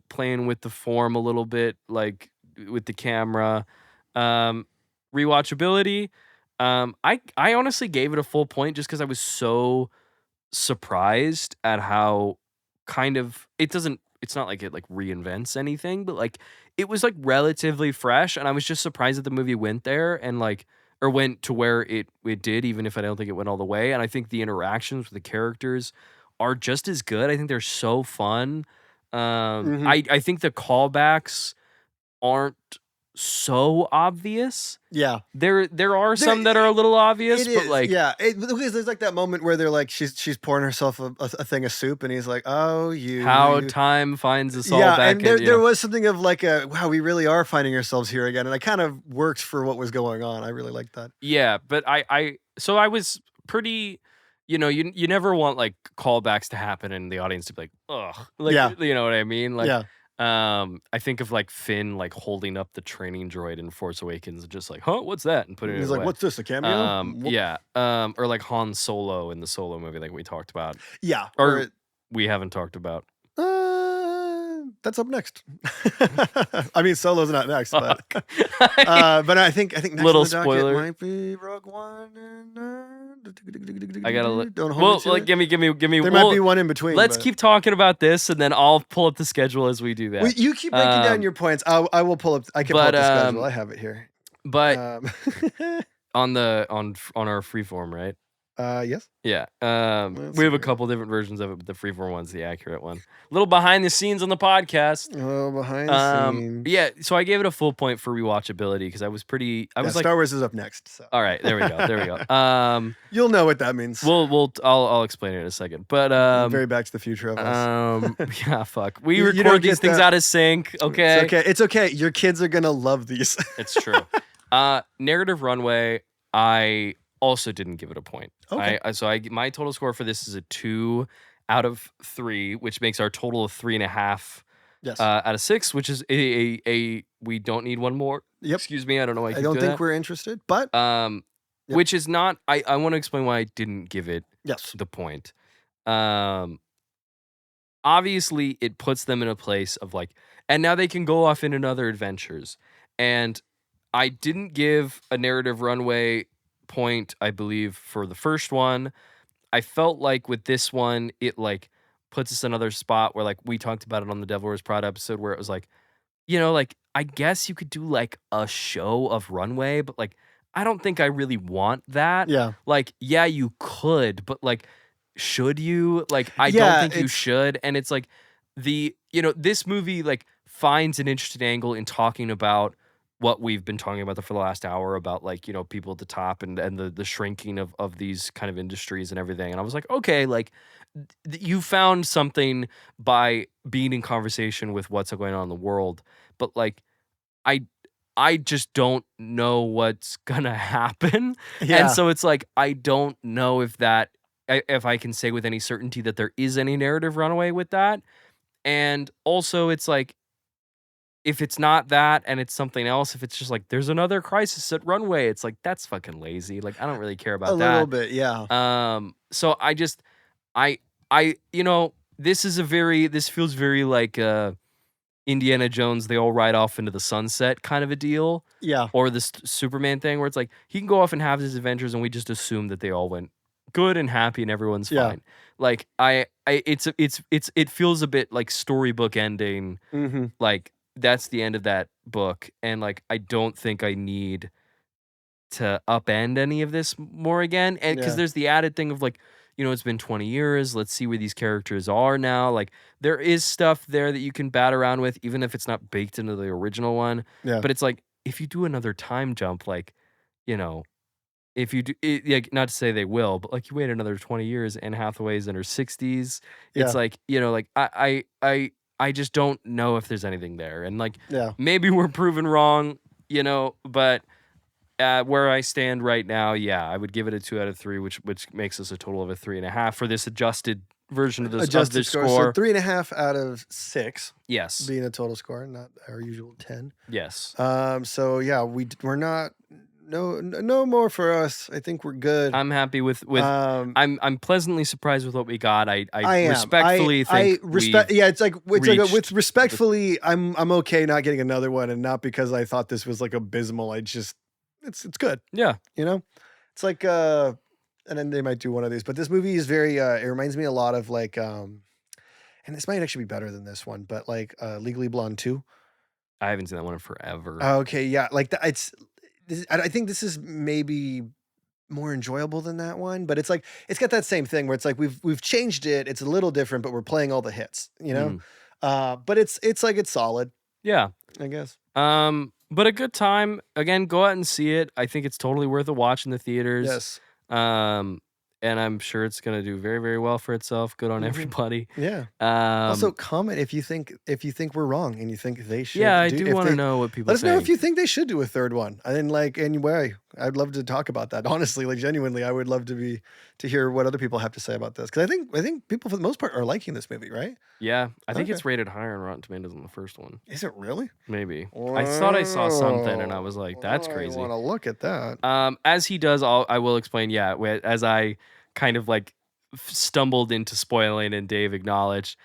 playing with the form a little bit, like with the camera. Rewatchability. I honestly gave it a full point just because I was so surprised at how kind of it's not like it like reinvents anything, but like it was like relatively fresh, and I was just surprised that the movie went there and like or went to where it did, even if I don't think it went all the way. And I think the interactions with the characters are just as good. I think they're so fun. I think the callbacks aren't so obvious. Yeah, there are some that are a little obvious, but like because there's like that moment where they're like she's pouring herself a thing of soup, and he's like, "Oh, time finds us all back." And there was something of like wow, we really are finding ourselves here again, and it kind of works for what was going on. I really liked that. Yeah, but I was pretty. You never want like callbacks to happen and the audience to be like, ugh, like you know what I mean, like. Yeah. I think of like Finn like holding up the training droid in Force Awakens, just like, huh, what's that? And putting it. He's away. like, what's this? A cameo? Yeah. Or like Han Solo in the Solo movie, like we talked about. Yeah. Or we haven't talked about. That's up next. I mean, Solo's not next, but I think next little on the docket spoiler might be Rogue One. I gotta don't hold like give me. There might be one in between. Let's keep talking about this, and then I'll pull up the schedule as we do that. Well, you keep breaking down your points. I will pull up. I can pull up the schedule. I have it here. But on our freeform, right? Yes. Yeah. We have a couple different versions of it, but the freeform one's the accurate one. A little behind the scenes on the podcast. Oh, behind the scenes. Yeah. So I gave it a full point for rewatchability because I was like, Star Wars is up next. So. All right, there we go. You'll know what that means. I'll explain it in a second. But very Back to the Future of us. Yeah, fuck. We record these things out of sync. Okay. It's okay. Your kids are gonna love these. It's true. Narrative runway. I also didn't give it a point. Okay. My total score for this is a 2 out of 3, which makes our total of 3.5. Yes. Out of 6, which is a we don't need one more. Yep. Excuse me. I don't know why. I don't think we're interested, but yep. Which is not. I want to explain why I didn't give it. Yes. The point. Obviously, it puts them in a place of like, and now they can go off in other adventures. And I didn't give a narrative runway point, I believe, for the first one. I felt like with this one, it like puts us in another spot where like we talked about it on the Devil Wears Prada episode where it was like, like I guess you could do like a show of runway, but like I don't think I really want that. Yeah. Like, yeah, you could, but like, should you? Like, I don't think you should. And it's like this movie like finds an interesting angle in talking about what we've been talking about for the last hour about like, people at the top and the shrinking of these kind of industries and everything. And I was like, okay, like you found something by being in conversation with what's going on in the world. But like, I just don't know what's gonna happen. Yeah. And so it's like, I don't know if I can say with any certainty that there is any narrative runaway with that. And also it's like, if it's not that and it's something else, if it's just like there's another crisis at runway, it's like that's fucking lazy. Like I don't really care about that. A little bit, yeah. So I just this feels very like Indiana Jones, they all ride off into the sunset kind of a deal. Yeah. Or this Superman thing where it's like he can go off and have his adventures and we just assume that they all went good and happy and everyone's fine. Like it feels a bit like storybook ending. Mm-hmm. Like that's the end of that book, and like I don't think I need to upend any of this more again, and because there's the added thing of like, it's been 20 years, let's see where these characters are now. Like there is stuff there that you can bat around with even if it's not baked into the original one. But it's like if you do another time jump, like if you do it, like, not to say they will, but like you wait another 20 years and Hathaway's in her 60s, it's like like I just don't know if there's anything there. And like, Yeah. maybe we're proven wrong, but where I stand right now, yeah, I would give it a 2 out of 3, which makes us a total of a 3.5 for this adjusted version of this Adjusted score. So 3.5 out of 6. Yes. Being a total score, not our usual 10. Yes. So yeah, we're not. No more for us. I think we're good. I'm happy with. I'm pleasantly surprised with what we got. I am. respectfully think yeah, it's like with respectfully, I'm okay not getting another one, and not because I thought this was like abysmal. It's good. Yeah, it's like and then they might do one of these, but this movie is very. It reminds me a lot of like and this might actually be better than this one, but like Legally Blonde 2. I haven't seen that one in forever. Okay, yeah, like I think this is maybe more enjoyable than that one, but it's like it's got that same thing where it's like we've changed it. It's a little different, but we're playing all the hits, But it's like it's solid. Yeah, I guess. But a good time. Again, go out and see it. I think it's totally worth a watch in the theaters. Yes. And I'm sure it's gonna do very, very well for itself. Good on everybody. Yeah. Also, comment if you think we're wrong and you think they should. Yeah, I do want to know what people. Let us know if you think they should do a third one. And like anyway, I'd love to talk about that. Honestly, like genuinely, I would love to hear what other people have to say about this, because I think people for the most part are liking this movie, right? Yeah, I think it's rated higher on Rotten Tomatoes than the first one. Is it really? Maybe. I thought I saw something and I was like, that's crazy. I want to look at that. As he does, I will explain. Yeah, as I kind of like stumbled into spoiling and Dave acknowledged,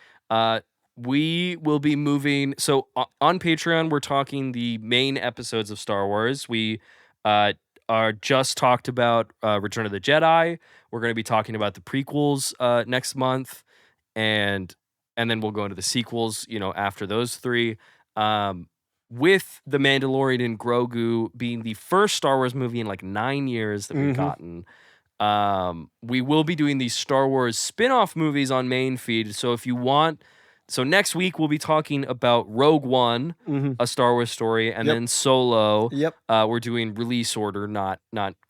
we will be moving. So on Patreon, we're talking the main episodes of Star Wars. We are just talked about Return of the Jedi. We're going to be talking about the prequels next month, and then we'll go into the sequels, after those 3. With The Mandalorian and Grogu being the first Star Wars movie in like 9 years that we've gotten. We will be doing these Star Wars spin-off movies on main feed. So if you want, next week we'll be talking about Rogue One, a Star Wars story, and then Solo. Yep. We're doing release order, not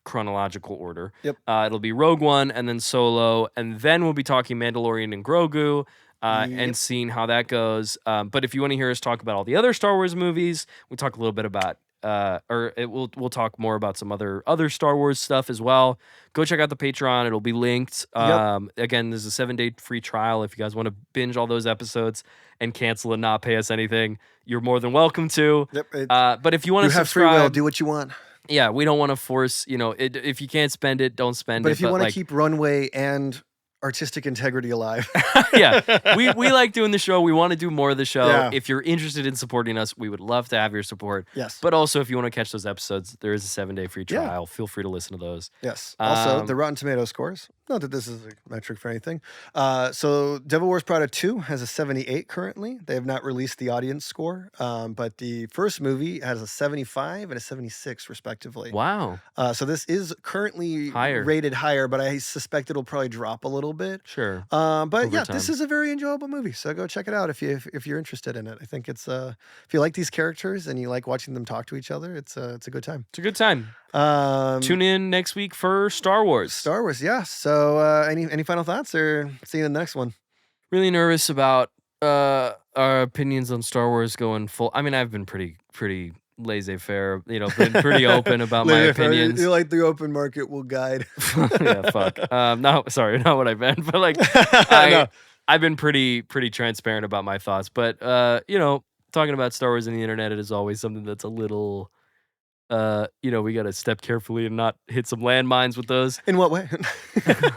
chronological order. Yep. It'll be Rogue One and then Solo, and then we'll be talking Mandalorian and Grogu. And seeing how that goes. But if you want to hear us talk about all the other Star Wars movies, we talk a little bit about we'll talk more about some other Star Wars stuff as well. Go check out the Patreon. It'll be linked. Again, there's a 7-day free trial. If you guys want to binge all those episodes and cancel and not pay us anything, you're more than welcome to. Yep, but if you want to have free will, do what you want. Yeah, we don't want to force, if you can't spend it, don't spend it. But if you want to keep Runway and artistic integrity alive. Yeah, we like doing the show. We want to do more of the show. Yeah. If you're interested in supporting us, we would love to have your support. Yes. But also, if you want to catch those episodes, there is a 7-day free trial. Feel free to listen to those. Yes. Also, the Rotten Tomato scores. Not that this is a metric for anything. So Devil Wears Prada 2 has a 78 currently. They have not released the audience score, but the first movie has a 75 and a 76 respectively. Wow. So this is currently higher, rated higher, but I suspect it'll probably drop a little bit. Sure. But yeah, this is a very enjoyable movie. So go check it out if you're interested in it. I think it's if you like these characters and you like watching them talk to each other, it's a good time. It's a good time. Tune in next week for Star Wars. Star Wars, yeah. So any final thoughts, or see you in the next one? Really nervous about our opinions on Star Wars going full. I mean, I've been pretty laissez-faire, been pretty open about my opinions. You like the open market will guide. Yeah, fuck. No, sorry, not what I meant, but like I've been pretty transparent about my thoughts. But talking about Star Wars and the internet, it is always something that's a little we got to step carefully and not hit some landmines with those. In what way?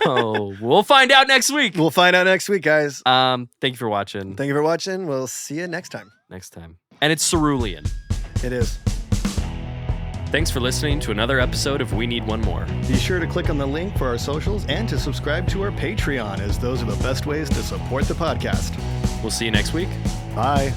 Oh, we'll find out next week. We'll find out next week, guys. Thank you for watching. We'll see you next time. And it's cerulean. It is. Thanks for listening to another episode of We Need One More. Be sure to click on the link for our socials and to subscribe to our Patreon, as those are the best ways to support the podcast. We'll see you next week. Bye.